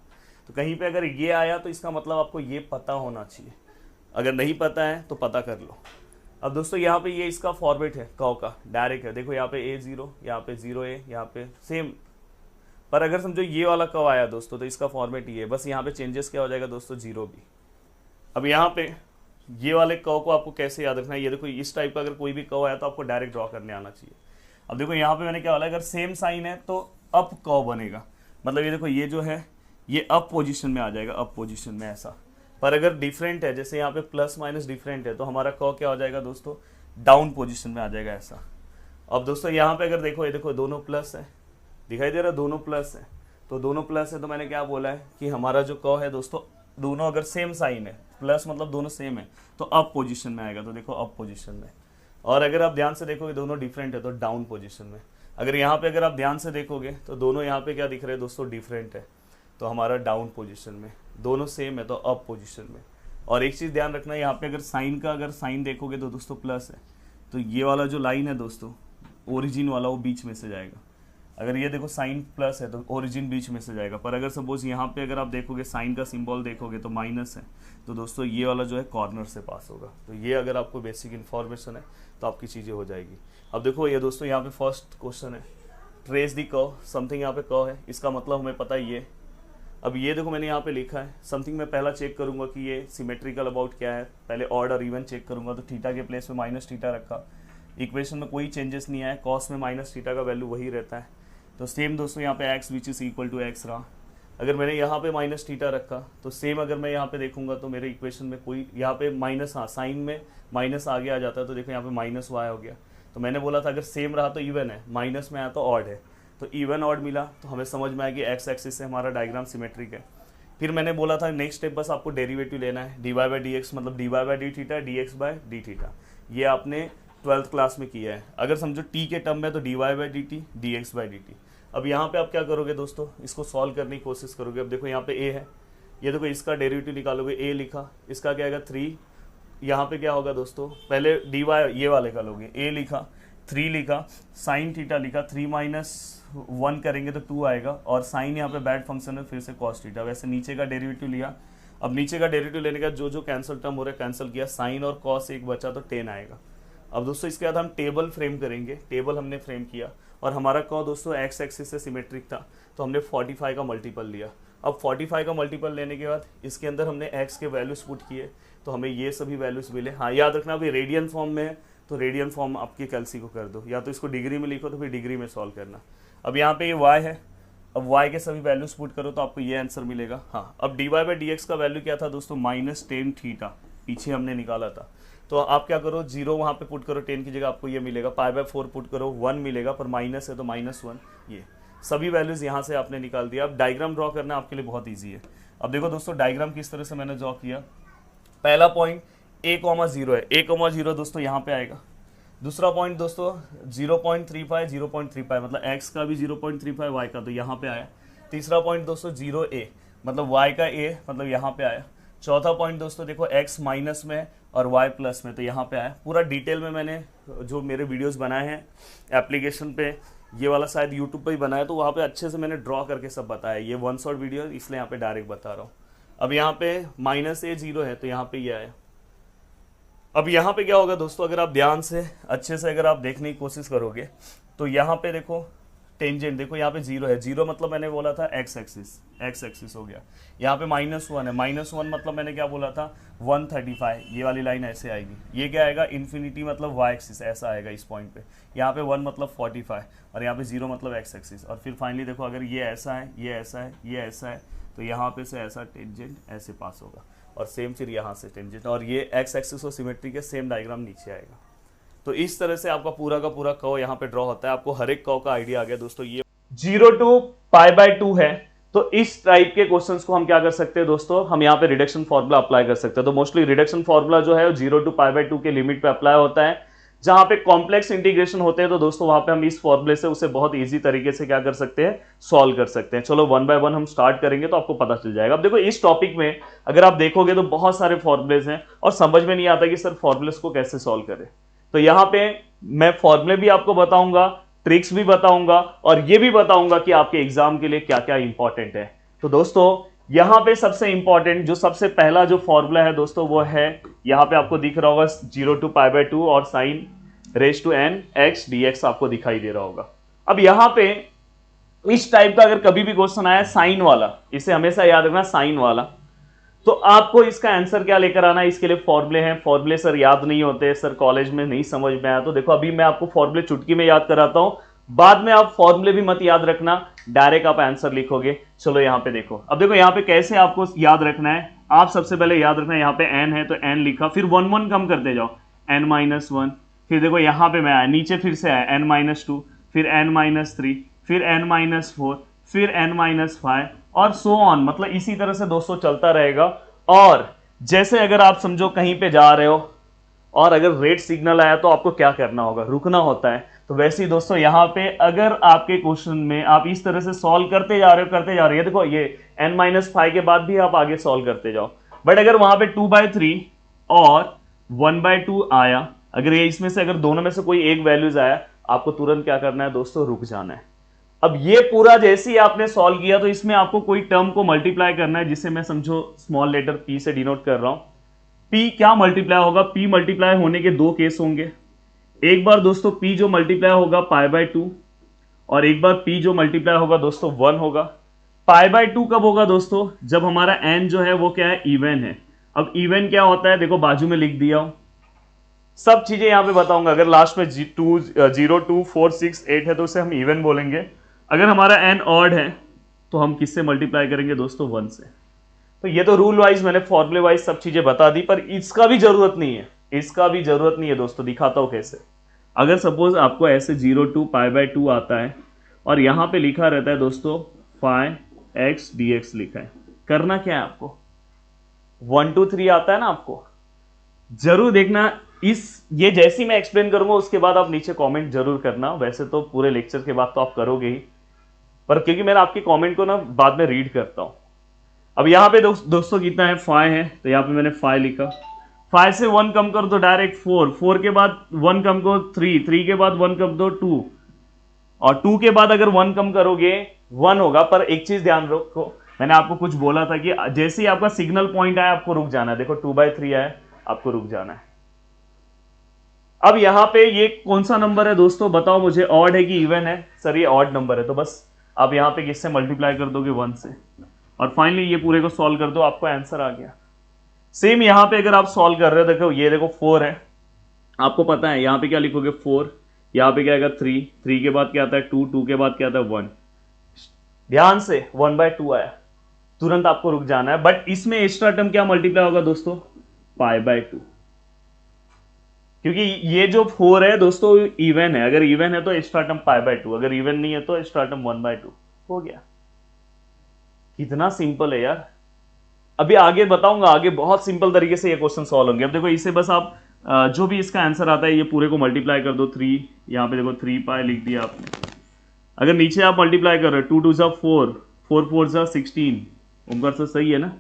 तो कहीं पे अगर ये आया तो इसका मतलब आपको ये पता होना चाहिए, अगर नहीं पता है तो पता कर लो। अब दोस्तों यहाँ पे ये इसका फॉर्मेट है कर्व का, डायरेक्ट है। देखो यहाँ पे a0, यहाँ पे 0a, यहाँ पे सेम। पर अगर समझो ये वाला कर्व आया दोस्तों तो इसका फॉर्मेट ये है, बस यहाँ पे चेंजेस क्या हो जाएगा दोस्तों 0 भी। अब यहाँ पे ये वाले कर्व को आपको कैसे याद रखना है, ये देखो इस टाइप का अगर कोई भी कर्व आया तो आपको डायरेक्ट ड्रॉ करने आना चाहिए। अब देखो यहाँ पे मैंने क्या बोला, अगर सेम साइन है तो अप कर्व बनेगा, मतलब ये देखो ये जो है ये अप पोजीशन में आ जाएगा, अप पोजीशन में ऐसा। पर अगर डिफरेंट है, जैसे यहाँ पे प्लस माइनस डिफरेंट है, तो हमारा कर्व क्या हो जाएगा दोस्तों, डाउन पोजीशन में आ जाएगा ऐसा। अब दोस्तों यहाँ पे अगर देखो, ये देखो दोनों प्लस है, दिखाई दे रहा है दोनों प्लस है, तो दोनों प्लस है तो मैंने क्या बोला है कि हमारा जो कर्व है दोस्तों दोनों अगर सेम साइन है, प्लस मतलब दोनों सेम है, तो अप पोजीशन में आएगा। तो देखो अप पोजीशन में। और अगर आप ध्यान से देखोगे दोनों डिफरेंट है तो डाउन पोजीशन में। अगर यहाँ पे अगर आप ध्यान से देखोगे तो दोनों यहाँ पे क्या दिख रहे हैं दोस्तों, डिफरेंट है, तो हमारा डाउन पोजीशन में। दोनों सेम है तो अप पोजीशन में। और एक चीज़ ध्यान रखना, यहाँ पे अगर साइन का अगर साइन देखोगे तो दोस्तों प्लस है, तो ये वाला जो लाइन है दोस्तों ओरिजिन वाला वो बीच में से जाएगा। अगर ये देखो साइन प्लस है तो ओरिजिन बीच में से जाएगा। पर अगर सपोज यहाँ पे अगर आप देखोगे साइन का सिंबल देखोगे तो माइनस है, तो दोस्तों ये वाला जो है कॉर्नर से पास होगा। तो ये अगर आपको बेसिक इन्फॉर्मेशन है तो आपकी चीज़ें हो जाएगी। अब देखो ये दोस्तों यहाँ पे फर्स्ट क्वेश्चन है, ट्रेस दी कर्व, समथिंग यहाँ पे कर्व है, इसका मतलब हमें पता ही है। अब ये देखो मैंने यहाँ पे लिखा है समथिंग, मैं पहला चेक करूँगा कि ये सिमेट्रिकल अबाउट क्या है, पहले ऑड और इवन चेक करूँगा। तो थीटा के प्लेस में माइनस थीटा रखा, इक्वेशन में कोई चेंजेस नहीं आया, कॉस में माइनस थीटा का वैल्यू वही रहता है। तो सेम दोस्तों यहाँ पे x which is equal to x रहा। अगर मैंने यहाँ पे माइनस थीटा रखा तो सेम अगर मैं यहाँ पे देखूंगा तो मेरे इक्वेशन में कोई यहाँ पे माइनस, हाँ साइन में माइनस आगे आ जाता है, तो देखो यहाँ पे माइनस y हो गया। तो मैंने बोला था अगर सेम रहा तो इवन है, माइनस में आया तो ऑड है, तो इवन ऑड मिला, तो हमें समझ में आया कि एक्स एक्सिस से हमारा डायग्राम सिमेट्रिक है। फिर मैंने बोला था नेक्स्ट स्टेप बस आपको डेरिवेटिव लेना है, D Y by D X मतलब D Y by D theta D x by D theta, ये आपने 12th क्लास में किया है। अगर समझो टी के टर्म में तो d Y by d t d x by d t. अब यहाँ पे आप क्या करोगे दोस्तों, इसको सॉल्व करने की कोशिश करोगे। अब देखो यहाँ पे ए है, ये देखो इसका डेरिवेटिव निकालोगे, ए लिखा, इसका क्या आएगा 3, यहाँ पे क्या होगा दोस्तों, पहले डी वाई ये वाले का लोगे, ए लिखा 3 लिखा, साइन थीटा लिखा, 3 माइनस 1 करेंगे तो 2 आएगा, और साइन यहाँ पे बैड फंक्शन है, फिर से कॉस थीटा। वैसे नीचे का डेरिवेटिव लिया, अब नीचे का डेरिवेटिव लेने का जो जो कैंसिल टर्म हो रहा है कैंसिल किया, साइन और कॉस एक बचा तो 10 आएगा। अब दोस्तों इसके बाद हम टेबल फ्रेम करेंगे, टेबल हमने फ्रेम किया, और हमारा कॉ दोस्तों एक्स एक्सिस से सिमेट्रिक था, तो हमने 45 का मल्टीपल लिया। अब 45 का मल्टीपल लेने के बाद इसके अंदर हमने एक्स के वैल्यूज पुट किए, तो हमें ये सभी वैल्यूज मिले। हाँ याद रखना अभी रेडियन फॉर्म में है, तो रेडियन फॉर्म आपकी कैलसी को कर दो, या तो इसको डिग्री में लिखो तो फिर डिग्री में सॉल्व करना। अब यहाँ पे ये y है, अब y के सभी वैल्यूज पुट करो तो आपको ये आंसर मिलेगा। हाँ अब d Y by D x का वैल्यू क्या था दोस्तों, -10 थीटा, पीछे हमने निकाला था। तो आप क्या करो, 0 वहाँ पे पुट करो, 10 की जगह आपको ये मिलेगा, π/4 पुट करो, 1 मिलेगा, पर माइनस है तो -1, ये सभी वैल्यूज यहाँ से आपने निकाल दिया। अब डायग्राम ड्रॉ करना आपके लिए बहुत ईजी है। अब देखो दोस्तों डायग्राम किस तरह से मैंने ड्रॉ किया। पहला पॉइंट a,0 है, a,0 दोस्तों यहाँ पे आएगा। दूसरा पॉइंट दोस्तों 0.35 0.35 मतलब x का भी 0.35 y का तो यहाँ पे आया। तीसरा पॉइंट दोस्तों 0a मतलब y का a मतलब यहाँ पे आया। चौथा पॉइंट दोस्तों देखो x माइनस में और y प्लस में, तो यहाँ पे आया। पूरा डिटेल में मैंने जो मेरे वीडियोस बनाए हैं एप्लीकेशन पे, ये वाला शायद यूट्यूब पे ही बनाया, तो वहाँ पे अच्छे से मैंने ड्रॉ करके सब बताया। ये 1 शॉट वीडियो इसलिए यहाँ पे डायरेक्ट बता रहा हूँ। अब यहाँ पे -a 0 है तो यहाँ पे ये आया। अब यहाँ पे क्या होगा दोस्तों, अगर आप ध्यान से अच्छे से अगर आप देखने की कोशिश करोगे तो यहाँ पे देखो टेंजेंट देखो, यहाँ पे 0 है, 0 मतलब मैंने बोला था एक्स एक्सिस हो गया। यहाँ पे -1 है, -1 मतलब मैंने क्या बोला था 135, ये वाली लाइन ऐसे आएगी। ये क्या आएगा इन्फिनिटी मतलब y एक्सिस ऐसा आएगा इस पॉइंट पे। यहाँ पे 1 मतलब 45 और यहाँ पे 0 मतलब x एक्सिस। और फिर फाइनली देखो अगर ये ऐसा है, ये ऐसा है, ये ऐसा है, तो यहाँ पे से ऐसा टेंजेंट ऐसे पास होगा, और सेम फिर यहाँ से टेंजेंट, और ये एक्स एक्सिस और सिमेट्री के सेम डायग्राम नीचे आएगा। तो इस तरह से आपका पूरा का पूरा कर्व यहाँ पे ड्रॉ होता है। आपको हर एक कर्व का आइडिया आ गया दोस्तों। ये 0 to π/2 है, तो इस टाइप के क्वेश्चंस को हम क्या कर सकते हैं दोस्तों, हम यहाँ पे रिडक्शन फॉर्मूला अप्लाई कर सकते हैं। तो मोस्टली रिडक्शन फॉर्मूला जो है 0 to π/2 के लिमिट पे अप्लाई होता है। जहां पे कॉम्प्लेक्स इंटीग्रेशन होते हैं तो दोस्तों वहां पे हम इस फॉर्मूले से उसे बहुत इजी तरीके से क्या कर सकते हैं, सॉल्व कर सकते हैं। चलो 1 by 1 हम स्टार्ट करेंगे तो आपको पता चल जाएगा। अब देखो इस टॉपिक में अगर आप देखोगे तो बहुत सारे फॉर्मूलेज हैं और समझ में नहीं आता कि सर फॉर्मूलेज को कैसे सॉल्व करें। तो यहाँ पे मैं फॉर्मूले भी आपको बताऊंगा, ट्रिक्स भी बताऊंगा, और ये भी बताऊंगा कि आपके एग्जाम के लिए क्या क्या इंपॉर्टेंट है। तो दोस्तों यहां पे सबसे इंपॉर्टेंट जो सबसे पहला जो फॉर्मूला है दोस्तों वो है, यहां पे आपको दिख रहा होगा 0 to π/2 और sine raise to n x dx आपको दिखाई दे रहा होगा। अब यहां पे इस टाइप का अगर कभी भी क्वेश्चन आया साइन वाला, इसे हमेशा याद रखना साइन वाला, तो आपको इसका आंसर क्या लेकर आना है। इसके लिए फॉर्मूले हैं, फॉर्मूले सर याद नहीं होते, सर कॉलेज में नहीं समझ में आया, तो देखो अभी मैं आपको फॉर्मूले चुटकी में याद कराता हूं, बाद में आप फॉर्मूले भी मत याद रखना, डायरेक्ट आप आंसर लिखोगे। चलो यहाँ पे देखो, अब देखो यहाँ पे कैसे आपको याद रखना है। आप सबसे पहले याद रखना, यहाँ पे n है तो n लिखा, फिर 1 1 कम करते जाओ, n-1, फिर देखो यहाँ पे मैं आया, नीचे फिर से आया n-2, फिर n-3, फिर n-4, फिर n-5 और सो ऑन, मतलब इसी तरह से दोस्तों चलता रहेगा। और जैसे अगर आप समझो कहीं पे जा रहे हो और अगर रेड सिग्नल आया तो आपको क्या करना होगा, रुकना होता है। तो वैसे ही दोस्तों यहाँ पे अगर आपके क्वेश्चन में आप इस तरह से सॉल्व करते जा रहे हो, देखो ये n-5 के बाद भी आप आगे सॉल्व करते जाओ। बट अगर वहां पे 2/3 और 1/2 आया, अगर ये इसमें से अगर दोनों में से कोई एक वैल्यूज आया, आपको तुरंत क्या करना है दोस्तों, रुक जाना है। अब ये पूरा जैसे ही आपने सॉल्व किया तो इसमें आपको कोई टर्म को मल्टीप्लाई करना है, जिसे मैं समझो स्मॉल लेटर p से डिनोट कर रहा हूं। p क्या मल्टीप्लाई होगा, p मल्टीप्लाई होने के दो केस होंगे। एक बार दोस्तों p जो मल्टीप्लाई होगा π/2 और एक बार p जो मल्टीप्लाई होगा दोस्तों 1 होगा। π/2 कब होगा दोस्तों, जब हमारा n जो है वो क्या है, इवन है। अब इवन क्या होता है, देखो बाजू में लिख दिया हूं, सब चीजें यहां पे बताऊंगा। अगर लास्ट में 0 2 4 6 8 है तो उसे हम इवन बोलेंगे। अगर हमारा n ऑड है तो हम किससे मल्टीप्लाई करेंगे दोस्तों, 1 से। तो ये तो रूल वाइज मैंने फॉर्मूले वाइज सब चीजें बता दी, पर इसका भी जरूरत नहीं है, इसका भी जरूरत नहीं है दोस्तों। दिखाता हूं कैसे। अगर सपोज आपको ऐसे 0 to π/2 आता है और यहाँ पे लिखा रहता है दोस्तों फाइ x dx लिखा है, करना क्या है आपको, 1 2 3 आता है ना आपको, जरूर देखना। ये जैसी मैं एक्सप्लेन करूंगा उसके बाद आप नीचे कमेंट जरूर करना। वैसे तो पूरे लेक्चर के बाद तो आप करोगे ही, पर क्योंकि मैं आपके कमेंट को ना बाद में रीड करता हूं। अब यहाँ पे दोस्तों कितना है, फाइ है, तो यहाँ पे मैंने फाइ लिखा। फाइ से 1 कम कर दो डायरेक्ट 4, 4 के बाद 1 कम करो 3, 3 के बाद 1 कम दो 2, और 2 के बाद अगर 1 कम करोगे 1 होगा। पर एक चीज ध्यान रखो, मैंने आपको कुछ बोला था कि जैसे ही आपका सिग्नल पॉइंट आया आपको रुक जाना है। देखो 2/3 आया, आपको रुक जाना है। अब यहां पे ये कौन सा नंबर है दोस्तों, बताओ मुझे, ऑड है कि इवन है? सर ये ऑड नंबर है, तो बस आप यहां पे किससे मल्टीप्लाई कर दोगे, 1 से, और फाइनली ये पूरे को सॉल्व कर दो, आपको आंसर आ गया। सेम यहां पे अगर आप सॉल्व कर रहे हो, देखो ये देखो 4 है, आपको पता है यहां पे क्या लिखोगे 4, यहां पे क्या आएगा 3, 3 के बाद क्या आता है 2, 2 के बाद क्या आता है 1। ध्यान से 1/2 आया, तुरंत आपको रुक जाना है। बट इसमें एक्स्ट्रा टर्म क्या मल्टीप्लाई होगा दोस्तों, π/2, क्योंकि ये जो 4 है दोस्तों इवन है। अगर इवन है तो एक्स्ट्रा टर्म π/2, अगर इवन नहीं है तो एक्स्ट्रा टर्म 1/2 हो गया। कितना सिंपल है यार। अभी आगे बताऊंगा, आगे बहुत सिंपल तरीके से ये क्वेश्चन सॉल्व होंगे। अब देखो इसे बस आप जो भी इसका आंसर आता है ये पूरे को मल्टीप्लाई कर दो 3, यहाँ पे देखो 3π लिख दिया आपने। अगर नीचे आप मल्टीप्लाई कर रहे हो 2 2 जा 4, 4 4 जा 16, ओमकार सर सही है ना,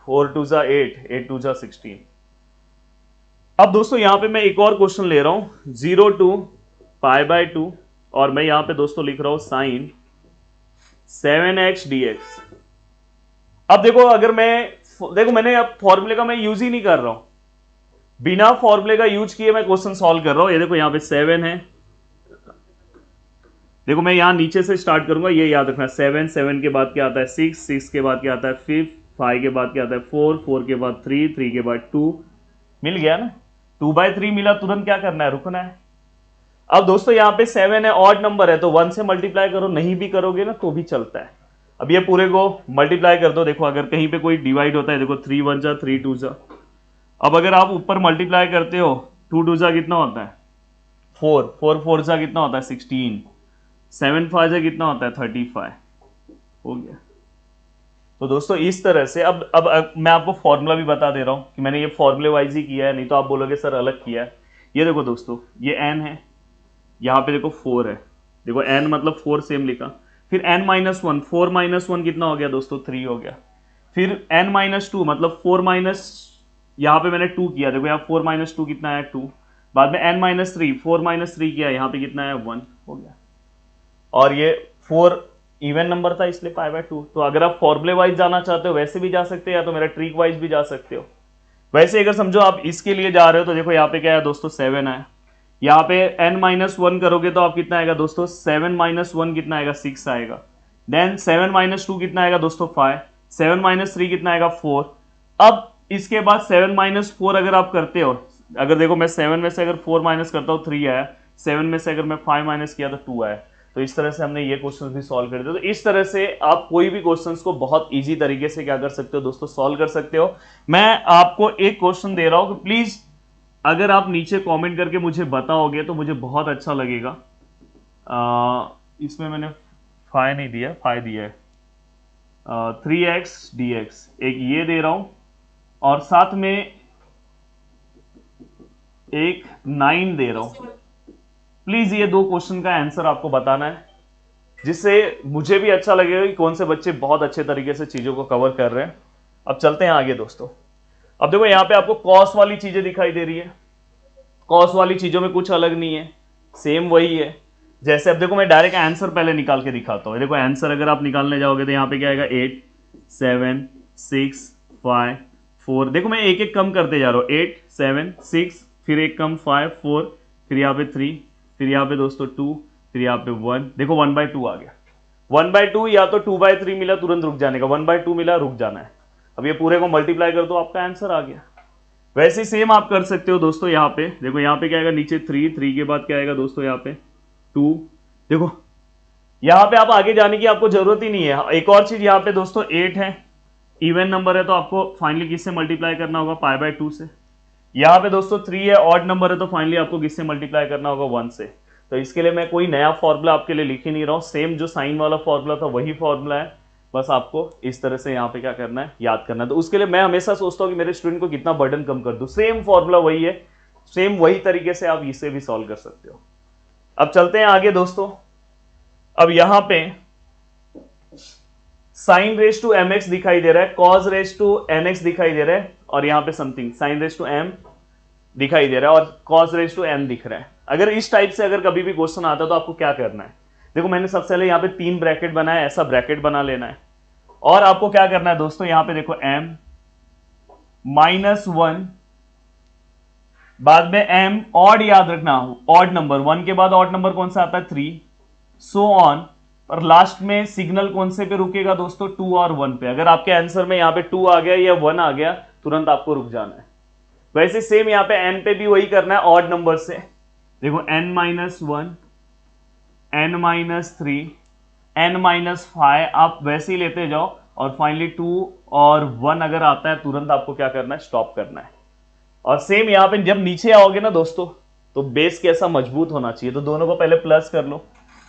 4 2 जा 8, 8 2 जा 16। अब दोस्तों यहां पे मैं एक और क्वेश्चन ले रहा हूं, 0 to π/2, और मैं यहां पे दोस्तों लिख रहा हूं साइन 7x dx। अब देखो अगर मैंने अब फॉर्मूले का मैं यूज ही नहीं कर रहा हूं, बिना फॉर्मूले का यूज किए मैं क्वेश्चन सॉल्व कर रहा हूं। ये देखो यहां पे 7 है, देखो मैं यहां नीचे से स्टार्ट करूंगा, ये याद रखना, 7, 7 के बाद क्या आता है 6, 6 के बाद क्या आता है 5, 5 के बाद क्या आता है 4, 4 के बाद 3, 3 के बाद 2, मिल गया ना, 2/3 मिला, तुरंत क्या करना है, रुकना है। अब दोस्तों यहाँ पे 7 है, ऑड नंबर है, तो 1 से मल्टीप्लाई करो, नहीं भी करोगे ना तो भी चलता है। अब ये पूरे को मल्टीप्लाई कर दो, देखो अगर कहीं पे कोई डिवाइड होता है, देखो 3 1 जा 3 2 जा। अब अगर आप ऊपर मल्टीप्लाई करते हो 2 2 जा कितना होता है 4, 4 4 जा कितना होता है 16, 7 5 जा कितना होता है 35, हो गया। तो दोस्तों इस तरह से अब मैं आपको फॉर्मूला भी बता दे रहा हूं कि मैंने ये फॉर्मूले वाइज ही किया है, नहीं तो आप बोलोगे सर अलग किया है। ये देखो दोस्तों ये n है, यहाँ पे देखो 4 है, देखो n मतलब 4 सेम लिखा, फिर n-1, 4 - 1 कितना हो गया दोस्तों 3 हो गया, फिर n-2 मतलब 4 माइनस, यहाँ पे मैंने 2 किया, देखो यहाँ 4 - 2 कितना है 2, बाद में n-3, 4 - 3 किया, यहाँ पे कितना है 1 हो गया। और ये 4 इवन नंबर था इसलिए π/2। तो अगर आप फॉर्मूले वाइज जाना चाहते हो वैसे भी जा सकते हो, या तो मेरा ट्रिक वाइज भी जा सकते हो। वैसे अगर समझो आप इसके लिए जा रहे हो तो देखो यहाँ पे क्या है दोस्तों 7 है, यहाँ पे n-1 करोगे तो आप कितना आएगा दोस्तों 7 - 1 कितना आएगा 6 आएगा, देन 7 - 2 कितना आएगा दोस्तों 5, 7 - 3 कितना आएगा 4। अब इसके बाद 7 - 4 अगर आप करते हो, अगर देखो मैं 7 में से अगर 4 माइनस करता हूँ 3 आया, 7 में से अगर मैं 5 माइनस किया तो 2 आया। तो इस तरह से हमने ये क्वेश्चन भी सॉल्व कर दिया। तो इस तरह से आप कोई भी क्वेश्चंस को बहुत इजी तरीके से क्या कर सकते हो दोस्तों, सॉल्व कर सकते हो। मैं आपको एक क्वेश्चन दे रहा हूं कि प्लीज अगर आप नीचे कमेंट करके मुझे बताओगे तो मुझे बहुत अच्छा लगेगा। इसमें मैंने फाइ नहीं दिया, फाइ दिया है 3x dx, एक ये दे रहा हूं और साथ में एक 9 दे रहा हूं। प्लीज ये 2 क्वेश्चन का आंसर आपको बताना है, जिससे मुझे भी अच्छा लगेगा कि कौन से बच्चे बहुत अच्छे तरीके से चीजों को कवर कर रहे हैं। अब चलते हैं आगे दोस्तों। अब देखो यहाँ पे आपको कॉस वाली चीजें दिखाई दे रही है, कॉस वाली चीजों में कुछ अलग नहीं है, सेम वही है। जैसे अब देखो मैं डायरेक्ट आंसर पहले निकाल के दिखाता हूँ। देखो आंसर अगर आप निकालने जाओगे तो यहाँ पे क्या आएगा 8 7 6 5 4, देखो मैं एक एक कम करते जा रहा हूँ, 8 7 6, फिर एक कम 5 4, फिर यहाँ पे 3, फिर यहाँ पे दोस्तों 2, फिर यहाँ पे 1, देखो 1/2 आ गया। 1/2 या तो 2/3 मिला तुरंत रुक जाने का, 1/2 मिला रुक जाना है। अब ये पूरे को मल्टीप्लाई कर दो, आपका आंसर आ गया। वैसे सेम आप कर सकते हो दोस्तों, यहाँ पे देखो यहाँ पे क्या आएगा नीचे 3, 3 के बाद क्या आएगा दोस्तों यहाँ पे 2, देखो यहाँ पे आप आगे जाने की आपको जरूरत ही नहीं है। एक और चीज यहाँ पे दोस्तों 8 है, इवन नंबर है तो आपको फाइनली किससे मल्टीप्लाई करना होगा π/2 से। यहाँ पे दोस्तों 3 है, ऑड नंबर है, तो फाइनली आपको किससे मल्टीप्लाई करना होगा 1 से। तो इसके लिए मैं कोई नया फॉर्मूला आपके लिए लिख ही नहीं रहा हूँ, सेम जो साइन वाला फॉर्मूला था वही फॉर्मूला है, बस आपको इस तरह से यहाँ पे क्या करना है, याद करना है। तो उसके लिए मैं हमेशा सोचता हूँ कि मेरे स्टूडेंट को कितना बर्डन कम कर दूं, सेम फॉर्मूला वही है, सेम वही तरीके से आप इसे भी सॉल्व कर सकते हो। अब चलते हैं आगे दोस्तों। अब यहां पे sine raise to m x दिखाई दे रहा है, cos raise to n x दिखाई दे रहा है, और यहां पे something sine raise to m दिखाई दे रहा है, और कॉज रेस टू एन दिख रहा है। अगर इस टाइप से अगर कभी भी क्वेश्चन आता है तो आपको क्या करना है, देखो मैंने सबसे पहले यहाँ पे 3 ब्रैकेट बनाया, ऐसा ब्रैकेट बना लेना है, और आपको क्या करना है दोस्तों, यहां पे देखो m -1, बाद में m ऑड याद रखना, ऑड नंबर, 1 के बाद ऑड नंबर कौन सा आता है 3, सो ऑन, और लास्ट में सिग्नल कौन से पे रुकेगा दोस्तों, 2 और 1 पे। अगर आपके आंसर में यहाँ पे 2 आ गया या 1 आ गया, तुरंत आपको रुक जाना है। वैसे सेम यहाँ पे n पे भी वही करना है, ऑड नंबर से, देखो n -1, n -3, n -5, आप वैसे ही लेते जाओ, और फाइनली 2 और 1 अगर आता है तुरंत आपको क्या करना है, स्टॉप करना है। और सेम यहाँ पे जब नीचे आओगे ना दोस्तों, तो बेस कैसा मजबूत होना चाहिए, तो दोनों को पहले प्लस कर लो।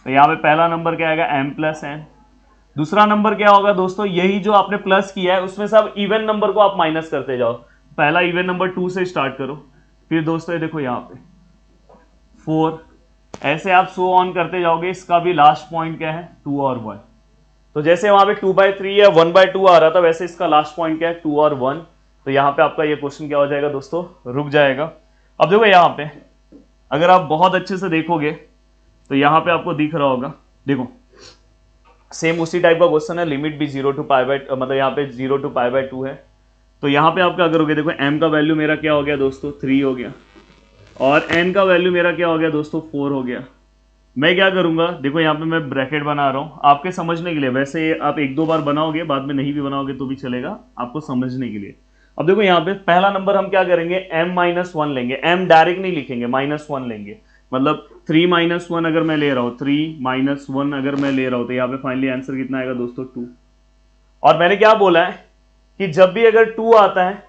तो यहाँ पे पहला नंबर क्या आएगा, m + n, दूसरा नंबर क्या होगा दोस्तों, यही जो आपने प्लस किया है उसमें से अब इवन नंबर को आप माइनस करते जाओ। पहला इवन नंबर 2 से स्टार्ट करो, फिर दोस्तों ये देखो यहाँ पे 4, ऐसे आप सो ऑन करते जाओगे। इसका भी लास्ट पॉइंट क्या है, 2 और 1। तो जैसे वहां पे 2/3 या 1/2 आ रहा था, वैसे इसका लास्ट पॉइंट क्या है, 2 और 1। तो यहाँ पे आपका ये क्वेश्चन क्या हो जाएगा दोस्तों, रुक जाएगा। अब देखो यहाँ पे अगर आप बहुत अच्छे से देखोगे तो यहाँ पे आपको दिख रहा होगा, देखो सेम उसी टाइप का क्वेश्चन है, लिमिट भी 0 to π/, मतलब यहाँ पे 0 to π/2 है। तो यहाँ पे आप क्या करोगे, देखो m का वैल्यू मेरा क्या हो गया दोस्तों, 3 हो गया, और n का वैल्यू मेरा क्या हो गया दोस्तों, 4 हो गया। मैं क्या करूंगा, देखो यहाँ पे मैं ब्रैकेट बना रहा हूँ आपके समझने के लिए, वैसे आप 1-2 बार बनाओगे, बाद में नहीं भी बनाओगे तो भी चलेगा, आपको समझने के लिए। अब देखो यहाँ पे पहला नंबर हम क्या करेंगे, m -1 लेंगे, m डायरेक्ट नहीं लिखेंगे, -1 लेंगे, मतलब 3 - 1 अगर मैं ले रहा हूँ, 3 - 1 अगर मैं ले रहा हूँ, तो यहाँ पे फाइनली आंसर कितना आएगा दोस्तों, 2। और मैंने क्या बोला है कि जब भी अगर 2 आता है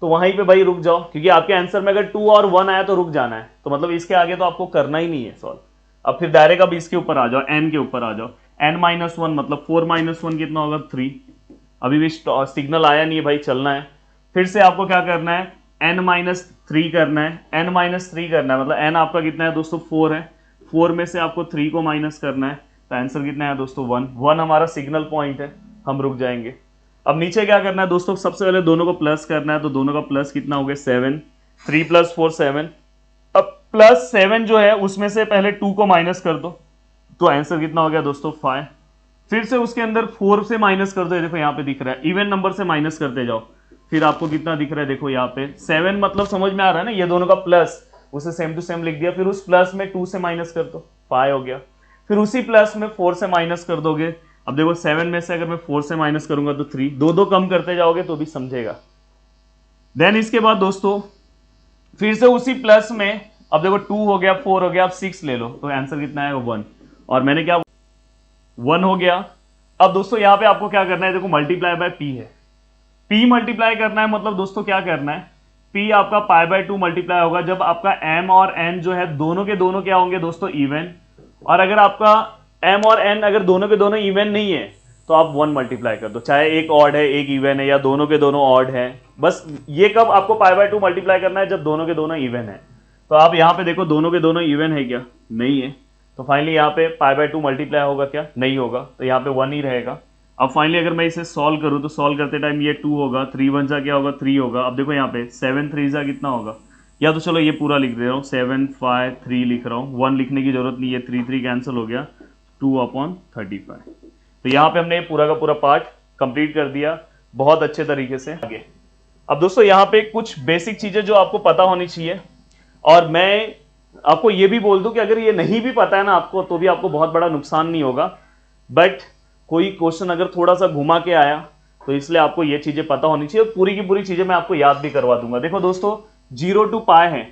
तो वहीं पे भाई रुक जाओ, क्योंकि आपके आंसर में अगर 2 और 1 आया तो रुक जाना है, तो मतलब इसके आगे तो आपको करना ही नहीं है सॉल्व। अब फिर डायरेक्ट अब इसके ऊपर आ जाओ, n के ऊपर आ जाओ, n -1 मतलब 4 - 1 कितना होगा, 3। अभी भी सिग्नल आया नहीं है भाई, चलना है। फिर से आपको क्या करना है, n -3 करना है, n -3 करना है, मतलब n आपका कितना है दोस्तों, 4 है, 4 में से आपको 3 को माइनस करना है, तो आंसर कितना है दोस्तों, 1। 1 हमारा सिग्नल पॉइंट है, हम रुक जाएंगे। अब नीचे क्या करना है दोस्तों, सबसे पहले दोनों को प्लस करना है, तो दोनों का प्लस कितना हो गया, 7, 3 + 4 7। अब +7 जो है उसमें से पहले 2 को माइनस कर दो, तो आंसर कितना हो गया दोस्तों, 5। फिर से उसके अंदर 4 से माइनस कर दो, देखो यहाँ पे दिख रहा है, इवन नंबर से माइनस करते जाओ, फिर आपको कितना दिख रहा है, देखो यहाँ पे 7, मतलब समझ में आ रहा है ना, ये दोनों का प्लस, उसे सेम टू सेम लिख दिया, फिर उस प्लस में 2 से माइनस कर दो, 5 हो गया, फिर उसी प्लस में 4 से माइनस कर दोगे। अब देखो 7 में से अगर मैं 4 से माइनस करूंगा तो 3, 2 कम करते जाओगे तो भी समझेगा। देन इसके बाद दोस्तों फिर से उसी प्लस में, अब देखो 2 हो गया, 4 हो गया, अब 6 ले लो, तो आंसर कितना है, 1। और मैंने क्या, 1 हो गया। अब दोस्तों यहाँ पे आपको क्या करना है, देखो मल्टीप्लाई बाय p है, p मल्टीप्लाई करना है, मतलब दोस्तों क्या करना है, p आपका π/2 मल्टीप्लाई होगा जब आपका m और n जो है दोनों के दोनों क्या होंगे दोस्तों, इवन। और अगर आपका m और n अगर दोनों के दोनों इवन नहीं है तो आप 1 मल्टीप्लाई कर दो, चाहे एक ऑड है एक इवन है, या दोनों के दोनों ऑड है। बस ये कब आपको π/2 मल्टीप्लाई करना है, जब दोनों के दोनों इवन है। तो आप यहाँ पे देखो दोनों के दोनों इवन है क्या, नहीं है, तो फाइनली यहाँ पे π/2 मल्टीप्लाई होगा क्या, नहीं होगा, तो यहाँ पे 1 ही रहेगा। अब फाइनली अगर मैं इसे सॉल्व करूँ तो सॉल्व करते टाइम ये 2 होगा, 3 1 जा क्या होगा, 3 होगा। अब देखो यहाँ पे 7 3 जा कितना होगा, या तो चलो ये पूरा लिख दे रहा हूँ, 7 5 3 लिख रहा हूँ, 1 लिखने की जरूरत नहीं है, 3 3 कैंसिल हो गया, 2/35। तो यहाँ पे हमने पूरा का पूरा पार्ट कंप्लीट कर दिया बहुत अच्छे तरीके से। आगे अब दोस्तों यहाँ पे कुछ बेसिक चीजें जो आपको पता होनी चाहिए, और मैं आपको ये भी बोल दूं कि अगर ये नहीं भी पता है ना आपको, तो भी आपको बहुत बड़ा नुकसान नहीं होगा, बट कोई क्वेश्चन अगर थोड़ा सा घुमा के आया तो इसलिए आपको ये चीजें पता होनी चाहिए, और पूरी की पूरी चीजें मैं आपको याद भी करवा दूंगा। देखो दोस्तों 0 to π है,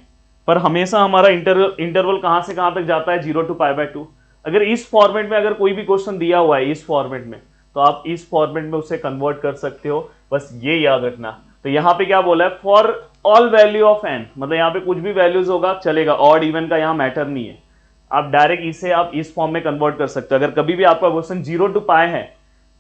पर हमेशा हमारा इंटरवल कहां से कहां तक जाता है, 0 to π/2। अगर इस फॉर्मेट में अगर कोई भी क्वेश्चन दिया हुआ है इस फॉर्मेट में, तो आप इस फॉर्मेट में उसे कन्वर्ट कर सकते हो, बस ये याद रखना। तो यहाँ पे क्या बोला है, for all value of n, मतलब यहाँ पे कुछ भी वैल्यूज होगा चलेगा, ऑड इवन का यहाँ मैटर नहीं है। आप डायरेक्ट इसे आप इस फॉर्म में कन्वर्ट कर सकते हो। अगर कभी भी आपका क्वेश्चन 0 to पाई है,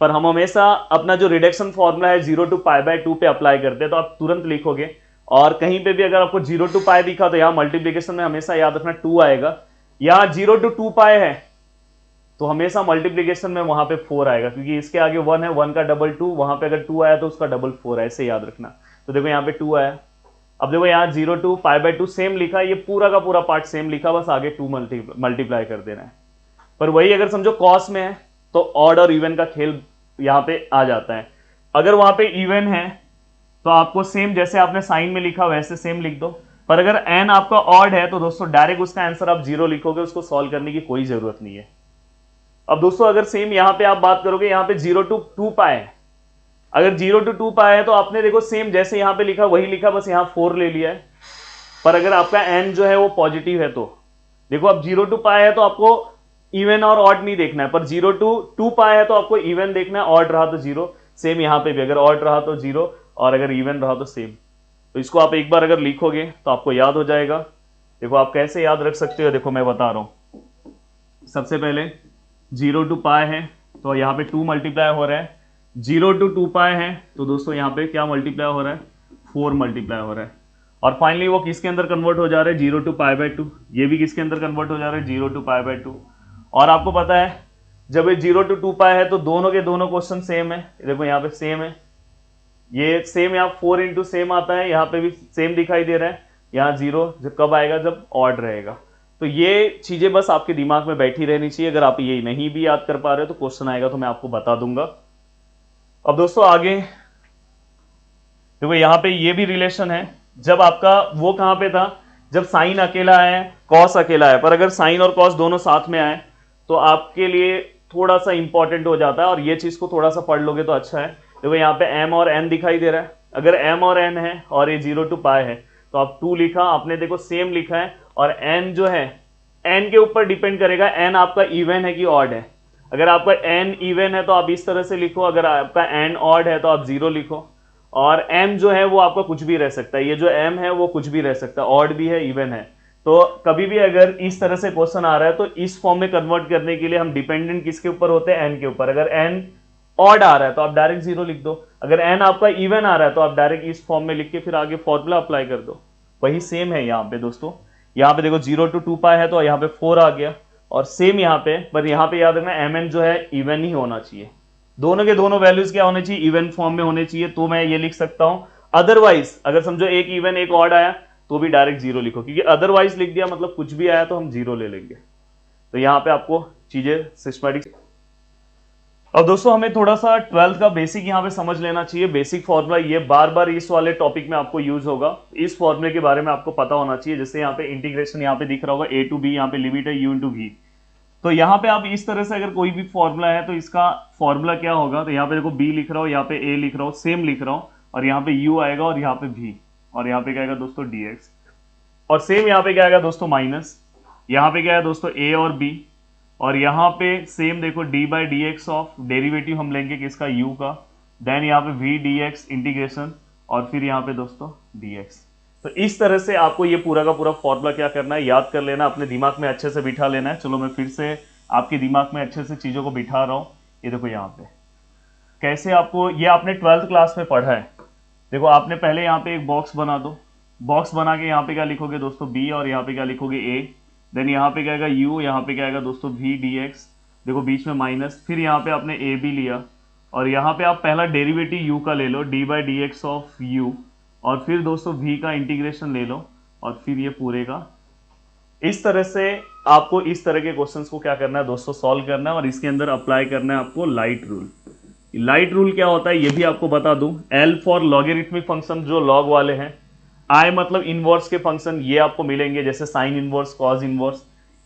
पर हम हमेशा अपना जो रिडक्शन फॉर्मूला है 0 to π/2 पे अप्लाई करते हैं, तो आप तुरंत लिखोगे। और कहीं पे भी अगर आपको 0 to पाई दिखा तो यहाँ मल्टीप्लीकेशन में हमेशा याद रखना 2 आएगा। यहाँ 0 to 2 पाई है तो हमेशा मल्टीप्लीकेशन में वहां पे 4 आएगा, क्योंकि इसके आगे 1 है, 1 का डबल 2, वहां पे अगर 2 आया तो उसका डबल 4 है, ऐसे याद रखना। तो देखो यहाँ पे 2 आया। अब देखो यहाँ 0 to π/2 सेम लिखा है, ये पूरा का पूरा पार्ट सेम लिखा, बस आगे 2 मल्टीप्लाई कर देना है। पर वही अगर समझो कॉस में है तो ऑड और इवन का खेल यहाँ पे आ जाता है। अगर वहां पे इवन है तो आपको सेम जैसे आपने साइन में लिखा वैसे सेम लिख दो। पर अगर एन आपका ऑड है तो दोस्तों डायरेक्ट उसका आंसर आप 0 लिखोगे, उसको सॉल्व करने की कोई जरूरत नहीं है। अब दोस्तों अगर सेम यहां पे आप बात करोगे, यहां पे 0 to 2 पाई है, अगर 0 to 2 पाई है तो आपने देखो सेम जैसे यहां पे लिखा वही लिखा, बस यहां 4 ले लिया है। पर अगर आपका एन जो है वो पॉजिटिव है तो देखो, अब 0 to पाई है तो आपको इवन और ऑड नहीं देखना है, पर 0 to 2 पाई है तो आपको इवन देखना है, ऑड रहा तो 0। सेम यहां पे भी अगर ऑड रहा तो 0 और अगर इवन रहा तो सेम। तो इसको आप एक बार अगर लिखोगे तो आपको याद हो जाएगा। देखो आप कैसे याद रख सकते हो, देखो मैं बता रहा हूं। सबसे पहले 0 to पाई है तो यहाँ पे 2 मल्टीप्लाई हो रहा है, 0 to 2 पाई है तो दोस्तों यहाँ पे क्या मल्टीप्लाई हो रहा है, 4 मल्टीप्लाई हो रहा है। और फाइनली वो किसके अंदर कन्वर्ट हो जा रहा है, 0 to π/2। ये भी किसके अंदर कन्वर्ट हो जा रहा है, 0 to π/2। और आपको पता है जब ये 0 to 2 पाई है तो दोनों के दोनों क्वेश्चन सेम है। देखो यहाँ पे सेम है, ये सेम यहाँ 4 इंटू सेम आता है, यहाँ पे भी सेम दिखाई दे रहा है। यहाँ 0 जब कब आएगा, जब ऑड रहेगा। तो ये चीजें बस आपके दिमाग में बैठी रहनी चाहिए। अगर आप ये नहीं भी याद कर पा रहे हो तो क्वेश्चन आएगा तो मैं आपको बता दूंगा। अब दोस्तों आगे देखो यहाँ पे ये भी रिलेशन है। जब आपका वो कहां पे था, जब साइन अकेला है कॉस अकेला है, पर अगर साइन और कॉस दोनों साथ में आए तो आपके लिए थोड़ा सा इंपॉर्टेंट हो जाता है, और ये चीज को थोड़ा सा पढ़ लोगे तो अच्छा है। देखो यहाँ पे m और n दिखाई दे रहा है। अगर m और n है और ये 0 to पाई है तो आप 2 लिखा, आपने देखो सेम लिखा है। और n जो है n के ऊपर डिपेंड करेगा, n आपका इवन है कि ऑड है। अगर आपका n इवन है तो आप इस तरह से लिखो, अगर आपका n ऑड है तो आप 0 लिखो। और m जो है वो आपका कुछ भी रह सकता है, ये जो m है वो कुछ भी रह सकता है, ऑड भी है इवन है। तो कभी भी अगर इस तरह से क्वेश्चन आ रहा है तो इस फॉर्म में कन्वर्ट करने के लिए हम डिपेंडेंट किसके ऊपर होते हैं, n के ऊपर। अगर n ऑड आ रहा है तो आप डायरेक्ट 0 लिख दो, अगर n आपका इवन आ रहा है तो आप डायरेक्ट इस फॉर्म में लिख के फिर आगे फॉर्मूला अप्लाई कर दो। वही सेम है यहाँ पे दोस्तों। यहाँ पे देखो 0 to 2 पाई है तो यहाँ पे 4 आ गया, और सेम यहाँ पे, पर यहाँ पे याद रखना mn जो है इवन ही होना चाहिए। दोनों के दोनों वैल्यूज क्या होने चाहिए, इवन फॉर्म में होने चाहिए, तो मैं ये लिख सकता हूं। अदरवाइज अगर समझो एक इवन एक ऑड आया तो भी डायरेक्ट 0 लिखो, क्योंकि अदरवाइज लिख दिया मतलब कुछ भी आया तो हम 0 ले लेंगे। तो यहाँ पे आपको चीजें सिस्टमैटिक। अब दोस्तों हमें थोड़ा सा 12th का बेसिक यहाँ पे समझ लेना चाहिए। बेसिक फॉर्मूला ये बार बार इस वाले टॉपिक में आपको यूज होगा, इस फॉर्मूले के बारे में आपको पता होना चाहिए। जैसे यहाँ पे इंटीग्रेशन यहाँ पे दिख रहा होगा a to b, यहाँ पे लिमिट है u into v। तो यहाँ पे आप इस तरह से अगर कोई भी फॉर्मूला है तो इसका फॉर्मूला क्या होगा, तो यहाँ पे देखो b लिख रहा हूँ, यहाँ पे a लिख रहा हूँ, सेम लिख रहा हूँ, और यहाँ पे u आएगा और यहाँ पे v, और यहाँ पे क्या आएगा दोस्तों dx, और सेम यहाँ पे क्या आएगा दोस्तों माइनस, यहाँ पे क्या है दोस्तों a और b, और यहाँ पे सेम देखो d/dx ऑफ डेरिवेटिव हम लेंगे किसका, u का, देन यहाँ पे v dx इंटीग्रेशन, और फिर यहाँ पे दोस्तों dx। तो इस तरह से आपको ये पूरा का पूरा फॉर्मूला क्या करना है, याद कर लेना, अपने दिमाग में अच्छे से बिठा लेना है। चलो मैं फिर से आपके दिमाग में अच्छे से चीज़ों को बिठा रहा हूँ। ये देखो यहाँ पे कैसे आपको, ये आपने 12th क्लास में पढ़ा है। देखो आपने पहले यहाँ पे एक बॉक्स बना दो, बॉक्स बना के यहाँ पे क्या लिखोगे दोस्तों b, और यहाँ पे क्या लिखोगे a, देन यहाँ पे क्या आएगा u, यहाँ पे क्या आएगा दोस्तों v dx, देखो बीच में माइनस, फिर यहाँ पे आपने a b लिया, और यहाँ पे आप पहला डेरिवेटिव u का ले लो d/dx ऑफ u, और फिर दोस्तों v का इंटीग्रेशन ले लो, और फिर ये पूरे का। इस तरह से आपको इस तरह के क्वेश्चंस को क्या करना है दोस्तों, सॉल्व करना है, और इसके अंदर अप्लाई करना है आपको लाइट रूल। लाइट रूल क्या होता है ये भी आपको बता दूं। L फॉर लॉगरिथमिक फंक्शन जो लॉग वाले हैं, I मतलब इनवर्स के फंक्शन ये आपको मिलेंगे, जैसे sine inverse, cos inverse.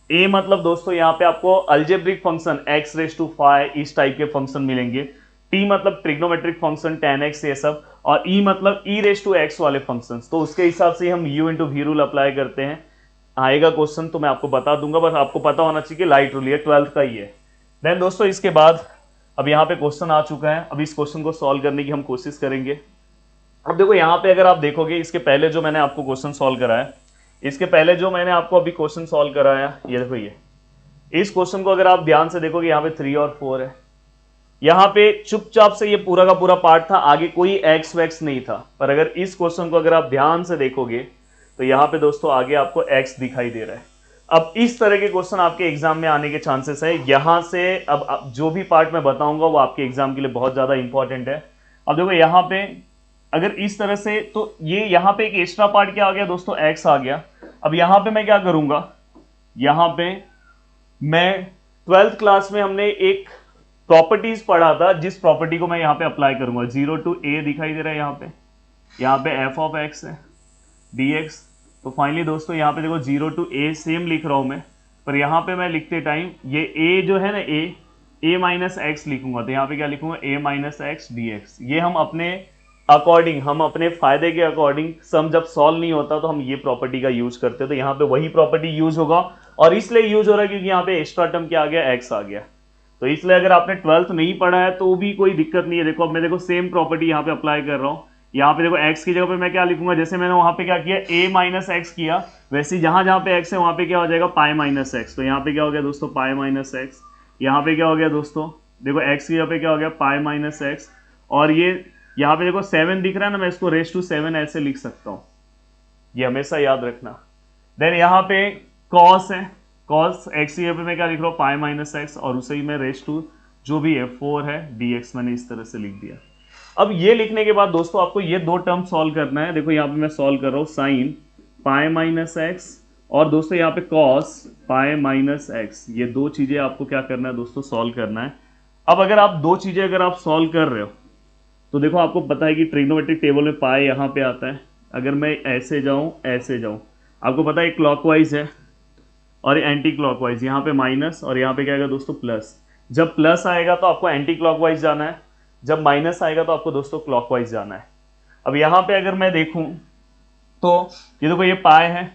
A मतलब दोस्तों यहाँ पे आपको अलजेब्रिक फंक्शन x⁵ इस टाइप के फंक्शन मिलेंगे। T मतलब ट्रिग्नोमेट्रिक फंक्शन tan x ये सब, और E मतलब e⁻x वाले फंक्शंस। तो उसके हिसाब से हम u into v rule apply करते हैं। आएगा क्वेश्चन तो मैं आपको बता दूंगा, बस आपको पता होना चाहिए कि लाइट रूल ये 12th का ही है। देन दोस्तों इसके बाद अब यहाँ पे क्वेश्चन आ चुका है, अब इस क्वेश्चन को सॉल्व करने की हम कोशिश करेंगे। अब देखो यहाँ पे अगर आप देखोगे, इसके पहले जो मैंने आपको क्वेश्चन सॉल्व कराया, इसके पहले जो मैंने आपको अभी क्वेश्चन सॉल्व कराया, ये देखो, ये इस क्वेश्चन को अगर आप ध्यान से देखोगे, यहाँ पे 3 और 4 है। यहाँ पे चुपचाप से ये पूरा का पूरा पार्ट था, आगे कोई एक्स वैक्स नहीं था। पर अगर इस क्वेश्चन को अगर आप ध्यान से देखोगे तो यहाँ पे दोस्तों आगे आपको एक्स दिखाई दे रहा है। अब इस तरह के क्वेश्चन आपके एग्जाम में आने के चांसेस है। यहां से अब जो भी पार्ट मैं बताऊंगा वो आपके एग्जाम के लिए बहुत ज्यादा इंपॉर्टेंट है। अब देखो यहाँ पे अगर इस तरह से, तो ये यहाँ पे एक एक्स्ट्रा पार्ट क्या आ गया दोस्तों, एक्स आ गया। अब यहाँ पे मैं क्या करूंगा, यहाँ पे मैं 12th क्लास में हमने एक प्रॉपर्टीज पढ़ा था, जिस प्रॉपर्टी को मैं यहाँ पे अप्लाई करूंगा। 0 to a दिखाई दे रहा है यहाँ पे f ऑफ x है dx। तो फाइनली दोस्तों यहाँ पे देखो 0 to a सेम लिख रहा हूं मैं, पर यहाँ पे मैं लिखते टाइम ये a जो है ना, a माइनस एक्स लिखूंगा। तो यहाँ पे क्या लिखूंगा, a माइनस एक्स dx। ये हम अपने अकॉर्डिंग, हम अपने फायदे के अकॉर्डिंग, सम जब सॉल्व नहीं होता तो हम ये प्रॉपर्टी का यूज करते हैं। तो यहाँ पे वही प्रॉपर्टी यूज होगा, और इसलिए यूज हो रहा है क्योंकि यहाँ पे एक्स्ट्रा टर्म क्या आ गया, एक्स आ गया। तो इसलिए अगर आपने 12th नहीं पढ़ा है तो भी कोई दिक्कत नहीं है। देखो अब मैं देखो सेम प्रॉपर्टी यहाँ पे अप्लाई कर रहा हूँ। यहाँ पे देखो x की जगह पे मैं क्या लिखूंगा, जैसे मैंने वहां पे क्या किया, a माइनस एक्स किया, वैसे ही जहां जहां पे x है वहां पे क्या हो जाएगा, पाई माइनस एक्स। तो यहाँ पे क्या हो गया दोस्तों, पाई माइनस एक्स। यहाँ पे क्या हो गया दोस्तों, देखो x की जगह पे क्या हो गया, पाई माइनस एक्स। और ये यहाँ पे देखो 7 दिख रहा है ना, मैं इसको रेस टू 7 ऐसे लिख सकता हूँ, ये हमेशा याद रखना। देन यहाँ पे cos है, cos x की जगह पे मैं क्या लिख रहा हूँ, पाई माइनस एक्स, और उसे ही मैं रेस टू जो भी है 4 है dx मैंने इस तरह से लिख दिया। अब ये लिखने के बाद दोस्तों आपको ये दो टर्म सॉल्व करना है। देखो यहाँ पे मैं सॉल्व कर रहा हूँ साइन पाई माइनस एक्स, और दोस्तों यहाँ पे कॉस पाई माइनस एक्स। ये दो चीजें आपको क्या करना है दोस्तों, सॉल्व करना है। अब अगर आप दो चीजें अगर आप सॉल्व कर रहे हो तो देखो आपको पता है कि ट्रिग्नोमेट्रिक टेबल में पाई यहाँ पे आता है। अगर मैं ऐसे जाऊं ऐसे जाऊं, आपको पता है क्लॉकवाइज है और एंटी क्लॉकवाइज, यहाँ पे माइनस और यहाँ पे क्या आएगा दोस्तों, प्लस। जब प्लस आएगा तो आपको एंटी क्लॉकवाइज जाना है, जब माइनस आएगा तो आपको दोस्तों क्लॉकवाइज जाना है। अब यहाँ पे अगर मैं देखूं तो ये देखो ये पाए है,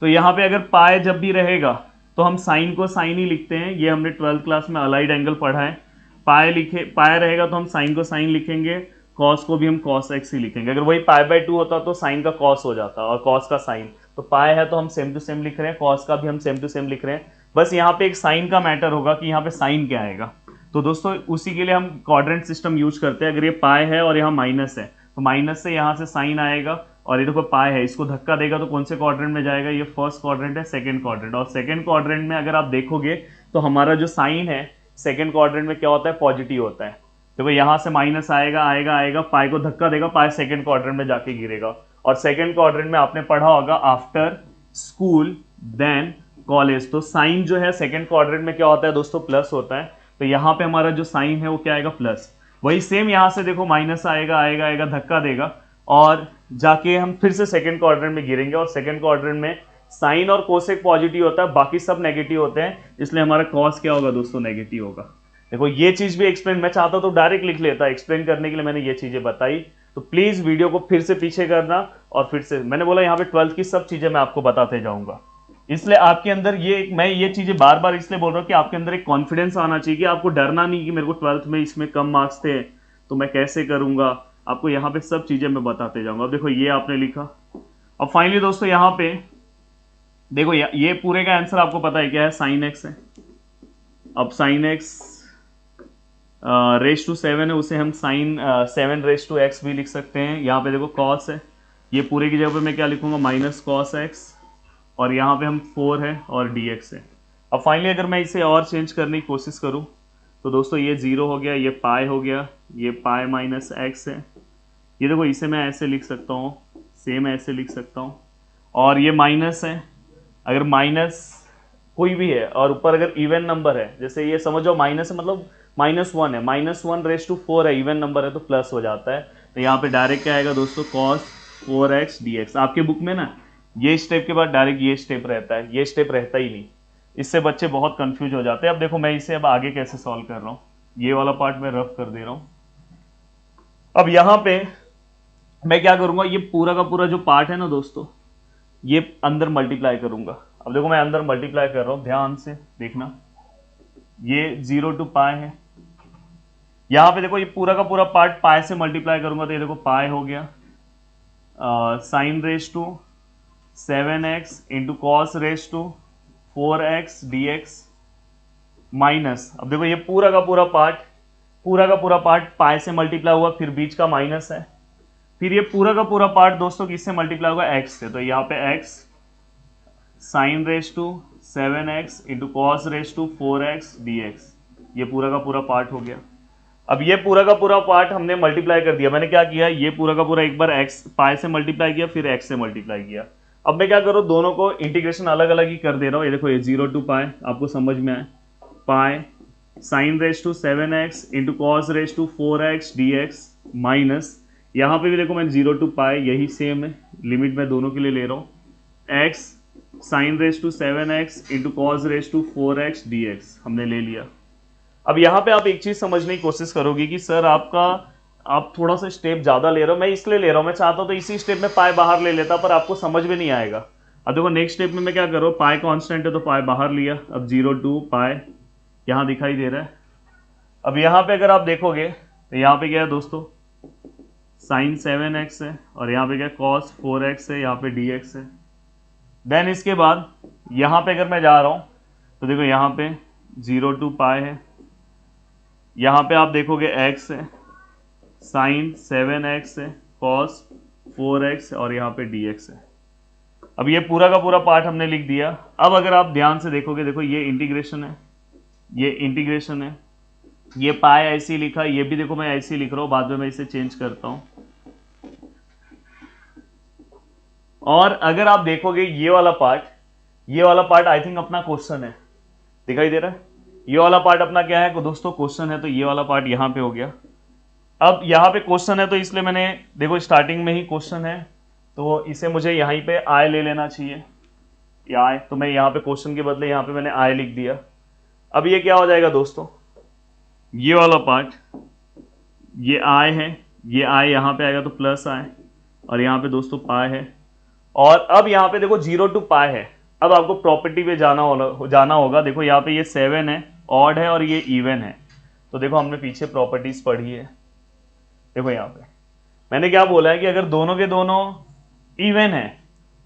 तो यहाँ पे अगर पाए जब भी रहेगा तो हम साइन को साइन ही लिखते हैं। ये हमने 12th क्लास में अलाइड एंगल पढ़ा है। पाए रहेगा तो हम साइन को साइन लिखेंगे, कॉस को भी हम कॉस एक्स ही लिखेंगे। अगर वही पाई बाय 2 होता तो साइन का कॉस हो जाता और कॉस का साइन। तो पाए है तो हम सेम टू सेम लिख रहे हैं, कॉस का भी हम सेम टू सेम लिख रहे हैं। बस यहाँ पे एक साइन का मैटर होगा कि यहाँ पे साइन क्या आएगा। तो दोस्तों उसी के लिए हम क्वाड्रेंट सिस्टम यूज करते हैं। अगर ये पाए है और यहाँ माइनस है तो माइनस से यहाँ से साइन आएगा, और ये देखो पाए है, इसको धक्का देगा तो कौन से क्वाड्रेंट में जाएगा, ये फर्स्ट क्वाड्रेंट है, सेकंड क्वाड्रेंट। और सेकंड क्वाड्रेंट में अगर आप देखोगे तो हमारा जो साइन है सेकंड क्वाड्रेंट में क्या होता है, पॉजिटिव होता है। देखो यहाँ से माइनस आएगा आएगा आएगा, पाए को धक्का देगा, पाए सेकंड क्वाड्रेंट में जाके गिरेगा। और सेकंड क्वाड्रेंट में आपने पढ़ा होगा आफ्टर स्कूल देन कॉलेज, तो साइन जो है सेकंड क्वाड्रेंट में क्या होता है दोस्तों, प्लस होता है। तो यहाँ पे हमारा जो साइन है वो क्या आएगा, प्लस। वही सेम यहाँ से देखो माइनस आएगा आएगा आएगा, धक्का देगा और जाके हम फिर से सेकंड क्वाड्रेंट में गिरेंगे। और सेकंड क्वाड्रेंट में साइन और कोसेक पॉजिटिव होता है, बाकी सब नेगेटिव होते हैं, इसलिए हमारा कॉस क्या होगा दोस्तों, नेगेटिव होगा। देखो ये चीज भी एक्सप्लेन, मैं चाहता तो डायरेक्ट लिख लेता, एक्सप्लेन करने के लिए मैंने ये चीजें बताई। तो प्लीज वीडियो को फिर से पीछे करना, और फिर से मैंने बोला यहाँ पे 12th की सब चीजें मैं आपको बताते जाऊंगा। इसलिए आपके अंदर मैं ये चीजें बार बार इसलिए बोल रहा हूँ कि आपके अंदर एक कॉन्फिडेंस आना चाहिए कि आपको डरना नहीं कि मेरे को 12th में इसमें कम मार्क्स थे तो मैं कैसे करूंगा। आपको यहाँ पे सब चीजें मैं बताते जाऊंगा। अब देखो ये आपने लिखा। अब फाइनली दोस्तों यहाँ पे देखो ये पूरे का आंसर आपको पता है क्या है, साइन एक्स है। अब साइन एक्स रेस टू 7 है, उसे हम साइन 7 रेस टू एक्स भी लिख सकते हैं। यहाँ पे देखो कॉस है, ये पूरे की जगह पे मैं क्या लिखूंगा, माइनस कॉस एक्स, और यहाँ पे हम 4 है और dx है। अब फाइनली अगर मैं इसे और चेंज करने की कोशिश करूँ तो दोस्तों ये 0 हो गया, ये पाई हो गया, ये पाई माइनस एक्स है। ये देखो इसे मैं ऐसे लिख सकता हूँ, सेम ऐसे लिख सकता हूँ। और ये माइनस है, अगर माइनस कोई भी है और ऊपर अगर इवन नंबर है, जैसे ये समझो माइनस है मतलब -1 है, -1 रेस टू 4 है, इवन नंबर है तो प्लस हो जाता है। तो यहाँ पे डायरेक्ट क्या आएगा दोस्तों, cos 4x dx। आपके बुक में ना ये स्टेप के बाद डायरेक्ट ये स्टेप रहता है, ये स्टेप रहता ही नहीं, इससे बच्चे बहुत कंफ्यूज हो जाते हैं। अब देखो मैं इसे अब आगे कैसे सॉल्व कर रहा हूँ, ये वाला पार्ट मैं रफ कर दे रहा हूँ। अब यहाँ पे मैं क्या करूंगा, ये पूरा का पूरा जो पार्ट है ना दोस्तों, ये अंदर मल्टीप्लाई करूंगा। अब देखो मैं अंदर मल्टीप्लाई कर रहा हूँ, ध्यान से देखना। ये 0 टू पाई है, यहाँ पे देखो ये पूरा का पूरा पार्ट पाई से मल्टीप्लाई करूंगा तो ये देखो पाई हो गया, sine raise to 7x into cos raise to 4x dx minus, अब देखो ये पूरा का पूरा पार्ट पाई से मल्टीप्लाई हुआ, फिर बीच का माइनस है, फिर ये पूरा का पूरा पार्ट दोस्तों किससे मल्टीप्लाई होगा, x से, तो यहाँ पे x sine raise to 7x into cos raise to 4x dx, ये पूरा का पूरा पार्ट हो गया। अब ये पूरा का पूरा पार्ट हमने मल्टीप्लाई कर दिया, मैंने क्या किया, ये पूरा का पूरा एक बार x पाई से मल्टीप्लाई किया, फिर x से मल्टीप्लाई किया। अब मैं क्या करूँ, दोनों को इंटीग्रेशन अलग अलग ही कर दे रहा हूँ। ये देखो ये 0 टू पाई, आपको समझ में आए, pi sine raise to 7x into cos raise to 4x dx minus, यहाँ पे भी देखो मैं 0 टू पाई, यही सेम है, लिमिट मैं दोनों के लिए ले रहा हूँ, x sine raise to 7x into cos raise to 4x dx हमने ले लिया। अब यहाँ पे आप एक चीज समझने की कोशिश करोगे कि सर आप थोड़ा सा स्टेप ज्यादा ले रहे हो, मैं इसलिए ले रहा हूँ, मैं चाहता हूँ तो इसी स्टेप में पाई बाहर ले लेता, पर आपको समझ में नहीं आएगा। अब देखो नेक्स्ट स्टेप में मैं क्या करूँ, पाई कांस्टेंट है तो पाई बाहर लिया, अब 0 टू पाई यहाँ दिखाई दे रहा है। अब यहाँ पे अगर आप देखोगे तो यहाँ पे क्या है दोस्तों, साइन 7x है, और यहाँ पे क्या कॉस 4x है, यहाँ पे dx है। देन इसके बाद यहाँ पे अगर मैं जा रहा हूँ तो देखो यहाँ पे 0 टू पाई है, यहाँ पे आप देखोगे x है, साइन 7x है, कॉस 4x और यहाँ पे dx है। अब ये पूरा का पूरा पार्ट हमने लिख दिया। अब अगर आप ध्यान से देखोगे, देखो ये इंटीग्रेशन है, ये इंटीग्रेशन है, ये पाई ऐसे ही लिखा, ये भी देखो मैं ऐसे ही लिख रहा हूँ, बाद में मैं इसे चेंज करता हूँ। और अगर आप देखोगे ये वाला पार्ट आई थिंक अपना क्वेश्चन है, दिखाई दे रहा है, ये वाला पार्ट अपना क्या है दोस्तों, क्वेश्चन है, तो ये वाला पार्ट यहाँ पे हो गया। अब यहाँ पे क्वेश्चन है तो इसलिए मैंने देखो स्टार्टिंग में ही क्वेश्चन है तो इसे मुझे यहीं पे आई ले लेना चाहिए, या आई, तो मैं यहाँ पे क्वेश्चन के बदले यहाँ पे मैंने आई लिख दिया। अब ये क्या हो जाएगा दोस्तों, ये वाला पार्ट, ये आई है, ये आई यहाँ पे आएगा तो प्लस आई, और यहाँ पे दोस्तों पाई है। और अब यहाँ पे देखो 0 टू पाई है, अब आपको प्रॉपर्टी पे जाना होगा। देखो यहाँ पे ये 7 है, ऑड है, और ये इवन है, तो देखो हमने पीछे प्रॉपर्टीज पढ़ी है। देखो यहाँ पे मैंने क्या बोला है कि अगर दोनों के दोनों इवन है,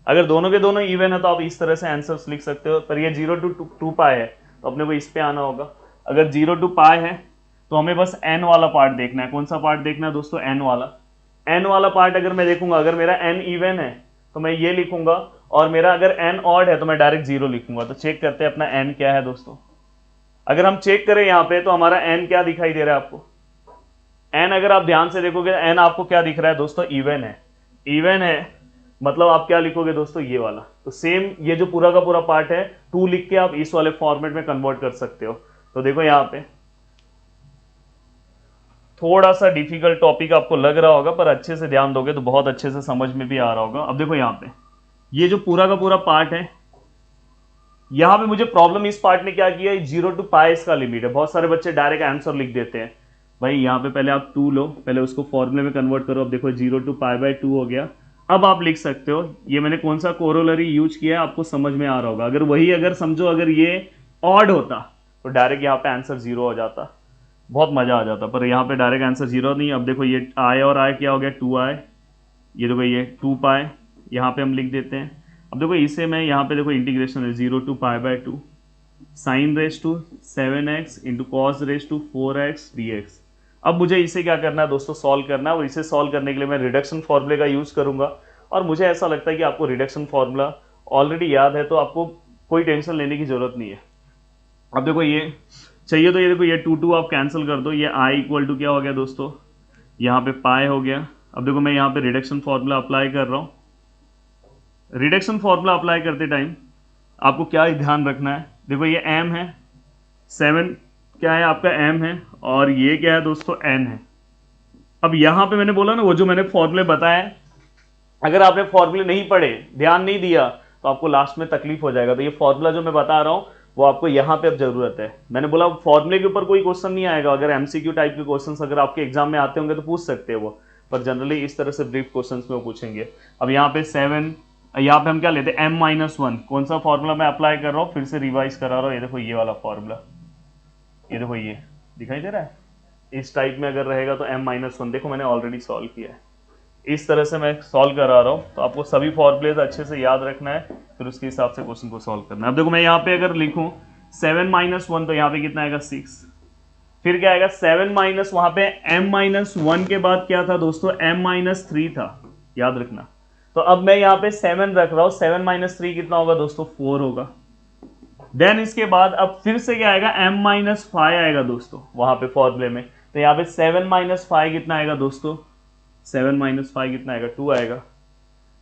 अगर दोनों के दोनों इवन है तो आप इस तरह से आंसर्स लिख सकते हो, पर ये 0 टू 2 पाई है तो अपने को इस पे आना होगा। अगर 0 टू पाई है तो हमें बस n वाला पार्ट देखना है। कौन सा पार्ट देखना है दोस्तों, n वाला पार्ट। अगर मैं देखूंगा, अगर मेरा n इवन है तो मैं ये लिखूंगा, और मेरा अगर n ऑड है तो मैं डायरेक्ट 0 लिखूंगा। तो चेक करते हैं अपना n क्या है दोस्तों। अगर हम चेक करें यहाँ पे तो हमारा n क्या दिखाई दे रहा है आपको, n अगर आप ध्यान से देखोगे n आपको क्या दिख रहा है दोस्तों, इवन है। इवन है मतलब आप क्या लिखोगे दोस्तों, ये वाला। तो सेम ये जो पूरा का पूरा पार्ट है 2 लिख के आप इस वाले फॉर्मेट में कन्वर्ट कर सकते हो। तो देखो यहाँ पे थोड़ा सा डिफिकल्ट टॉपिक आपको लग रहा होगा, पर अच्छे से ध्यान दोगे तो बहुत अच्छे से समझ में भी आ रहा होगा। अब देखो यहाँ पे ये जो पूरा का पूरा पार्ट है, यहाँ पे मुझे प्रॉब्लम इस पार्ट ने क्या किया, 0 टू पाई इसका लिमिट है। बहुत सारे बच्चे डायरेक्ट आंसर लिख देते हैं। भाई यहाँ पे पहले आप 2 लो, पहले उसको फॉर्मूले में कन्वर्ट करो। अब देखो 0 टू पाई बाय 2 हो गया। अब आप लिख सकते हो, ये मैंने कौन सा कोरोलरी यूज किया है आपको समझ में आ रहा होगा। अगर समझो अगर ये ऑड होता तो डायरेक्ट यहाँ पे आंसर 0 हो जाता, बहुत मजा आ जाता, पर यहाँ पे डायरेक्ट आंसर 0 नहीं। अब देखो ये आई और आई क्या हो गया, 2i, ये देखो ये 2 पाई यहाँ पे हम लिख देते हैं। अब देखो इसे मैं यहाँ पे देखो इंटीग्रेशन है 0 to pi by 2 sine raise to 7x into cos raise to 4x dx। अब मुझे इसे क्या करना है दोस्तों, सॉल्व करना है। और इसे सॉल्व करने के लिए मैं रिडक्शन फॉर्मूले का यूज करूंगा। और मुझे ऐसा लगता है कि आपको रिडक्शन फॉर्मूला ऑलरेडी याद है, तो आपको कोई टेंशन लेने की जरूरत नहीं है। अब देखो ये चाहिए तो ये देखो ये 2 आप कैंसिल कर दो, ये i इक्वल टू क्या हो गया दोस्तों, यहाँ पे पाई हो गया। अब देखो मैं यहाँ पे रिडक्शन फॉर्मूला अप्लाई कर रहा हूँ। रिडक्शन फॉर्मूला अप्लाई करते टाइम आपको क्या ध्यान रखना है, देखो ये m है, 7 क्या है आपका m है, और ये क्या है दोस्तों n है। अब यहाँ पे मैंने बोला ना, वो जो मैंने फॉर्मूले बताए, अगर आपने फॉर्मूले नहीं पढ़े, ध्यान नहीं दिया, तो आपको लास्ट में तकलीफ हो जाएगा। तो ये फॉर्मूला जो मैं बता रहा हूँ वो आपको यहाँ पे अब जरूरत है। मैंने बोला फॉर्मूले के ऊपर कोई क्वेश्चन नहीं आएगा। अगर एमसीक्यू टाइप के क्वेश्चंस अगर आपके एग्जाम में आते होंगे तो पूछ सकते हैं वो, पर जनरली इस तरह से ब्रीफ क्वेश्चंस में वो पूछेंगे। अब यहाँ पे 7, यहाँ पे हम क्या लेते हैं m-1। कौन सा फॉर्मूला मैं अप्लाई कर रहा हूँ, फिर से रिवाइज करा रहा हूँ। ये देखो ये वाला फॉर्मूला, ये देखो ये दिखाई दे रहा है। इस टाइप में अगर रहेगा तो m-1, देखो मैंने ऑलरेडी सॉल्व किया है। इस तरह से मैं सॉल्व करा रहा हूँ, तो आपको सभी फॉर्मूलेज अच्छे से याद रखना है, फिर उसके हिसाब से क्वेश्चन को सॉल्व करना है। अब देखो मैं यहाँ पे अगर लिखूँ 7 - 1, तो यहाँ पे कितना आएगा 6। फिर क्या आएगा 7 माइनस, वहां पे m-1 के बाद क्या था दोस्तों, m-3 था, याद रखना। तो अब मैं यहाँ पे 7 रख रहा हूँ, 7 - 3 कितना होगा दोस्तों, 4 होगा। देन इसके बाद अब फिर से क्या आएगा, m-5 आएगा दोस्तों वहां पे फॉर्मूले में। तो यहाँ पे 7 - 5 कितना आएगा दोस्तों, 7 - 5 कितना आएगा, 2 आएगा।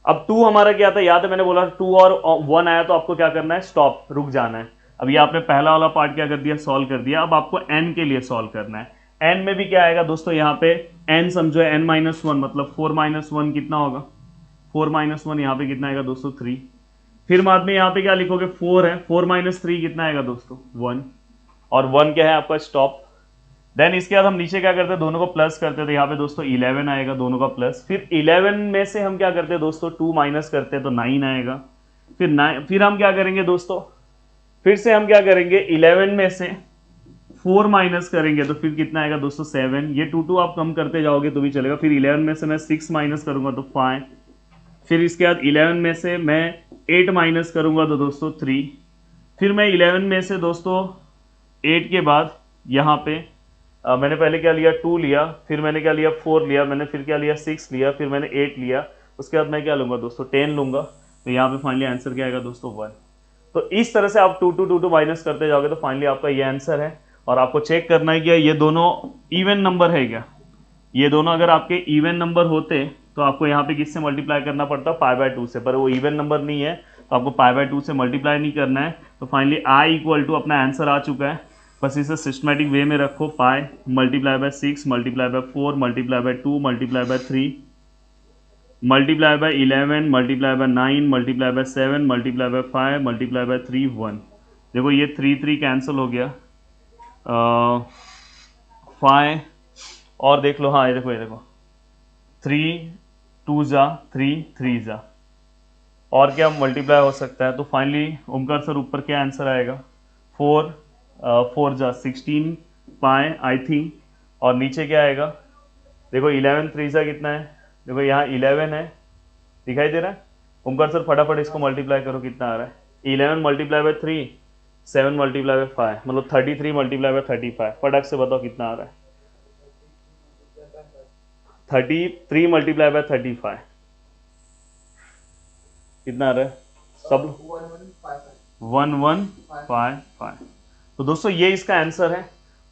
अब 2 हमारा क्या था, याद है मैंने बोला 2 और 1 आया तो आपको क्या करना है, स्टॉप, रुक जाना है। अब ये आपने पहला वाला पार्ट क्या कर दिया, सॉल्व कर दिया। अब आपको n के लिए सॉल्व करना है। n में भी क्या आएगा दोस्तों, यहाँ पे n समझो n-1, मतलब 4 - 1 कितना होगा, 4 - 1 यहाँ पे कितना आएगा दोस्तों, 3। फिर बाद में यहाँ पे क्या लिखोगे, 4 है, 4 - 3 कितना आएगा दोस्तों, 1। और 1 क्या है आपका, स्टॉप। देन इसके बाद हम नीचे क्या करते हैं, दोनों को प्लस करते थे, यहाँ पे दोस्तों 11 आएगा, दोनों का प्लस। फिर 11 में से हम क्या करते हैं दोस्तों, 2 माइनस करते हैं तो 9 आएगा। फिर हम क्या करेंगे दोस्तों, फिर से हम क्या करेंगे, 11 में से 4 माइनस करेंगे तो फिर कितना आएगा दोस्तों, 7। ये 2 आप कम करते जाओगे तो भी चलेगा। फिर 11 में से मैं 6 माइनस करूंगा तो 5। फिर इसके बाद 11 में से मैं 8 माइनस करूंगा तो दोस्तों 3। फिर मैं 11 में से दोस्तों 8 के बाद यहाँ पे मैंने पहले क्या लिया, 2 लिया, फिर मैंने क्या लिया, 4 लिया, मैंने फिर क्या लिया, 6 लिया, फिर मैंने 8 लिया। उसके बाद मैं क्या लूंगा दोस्तों, 10 लूंगा। तो यहाँ पे फाइनली आंसर क्या आएगा दोस्तों, 1। तो इस तरह से आप 2 माइनस करते जाओगे तो फाइनली आपका ये आंसर है। और आपको चेक करना है कि ये दोनों इवन नंबर है क्या। ये दोनों अगर आपके इवन नंबर होते तो आपको यहाँ पे किससे मल्टीप्लाई करना पड़ता, π/2 से, पर वो इवन नंबर नहीं है तो आपको π/2 से मल्टीप्लाई नहीं करना है। तो फाइनली i = अपना आंसर आ चुका है। बस इसे सिस्टमेटिक वे में रखो, π × 6 × 4 × 2 × 3 × 11 × 9 × 7 × 5 × 3 1। देखो ये 3 कैंसिल हो गया, 5 और देख लो, हाँ ये देखो 3 2 जा 3 3 जा, और क्या मल्टीप्लाई हो सकता है। तो फाइनली ओमकार सर ऊपर क्या आंसर आएगा, 4 जा 16 पाए आई थिंक। और नीचे क्या आएगा, देखो 11 3 जा कितना है, देखो यहाँ 11 है, दिखाई दे रहा है। ओमकार सर फटाफट इसको मल्टीप्लाई करो, कितना आ रहा है, 11 × 3 7 × 5, मतलब 33 × 35। फटाक से बताओ कितना आ रहा है, 33 × 35 कितना आ रहा है सब, 1155। तो दोस्तों ये इसका आंसर है।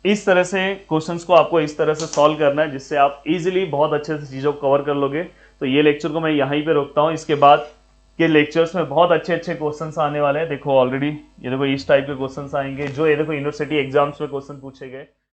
इस तरह से क्वेश्चंस को आपको इस तरह से सॉल्व करना है जिससे आप इजीली बहुत अच्छे से चीज़ों को कवर कर लोगे। तो ये लेक्चर को मैं यहीं पे रोकता हूँ। इसके बाद के लेक्चर्स में बहुत अच्छे अच्छे क्वेश्चंस आने वाले हैं। देखो ऑलरेडी ये देखो इस टाइप के क्वेश्चंस आएंगे, जो ये देखो यूनिवर्सिटी एग्जाम्स में क्वेश्चन पूछे गए।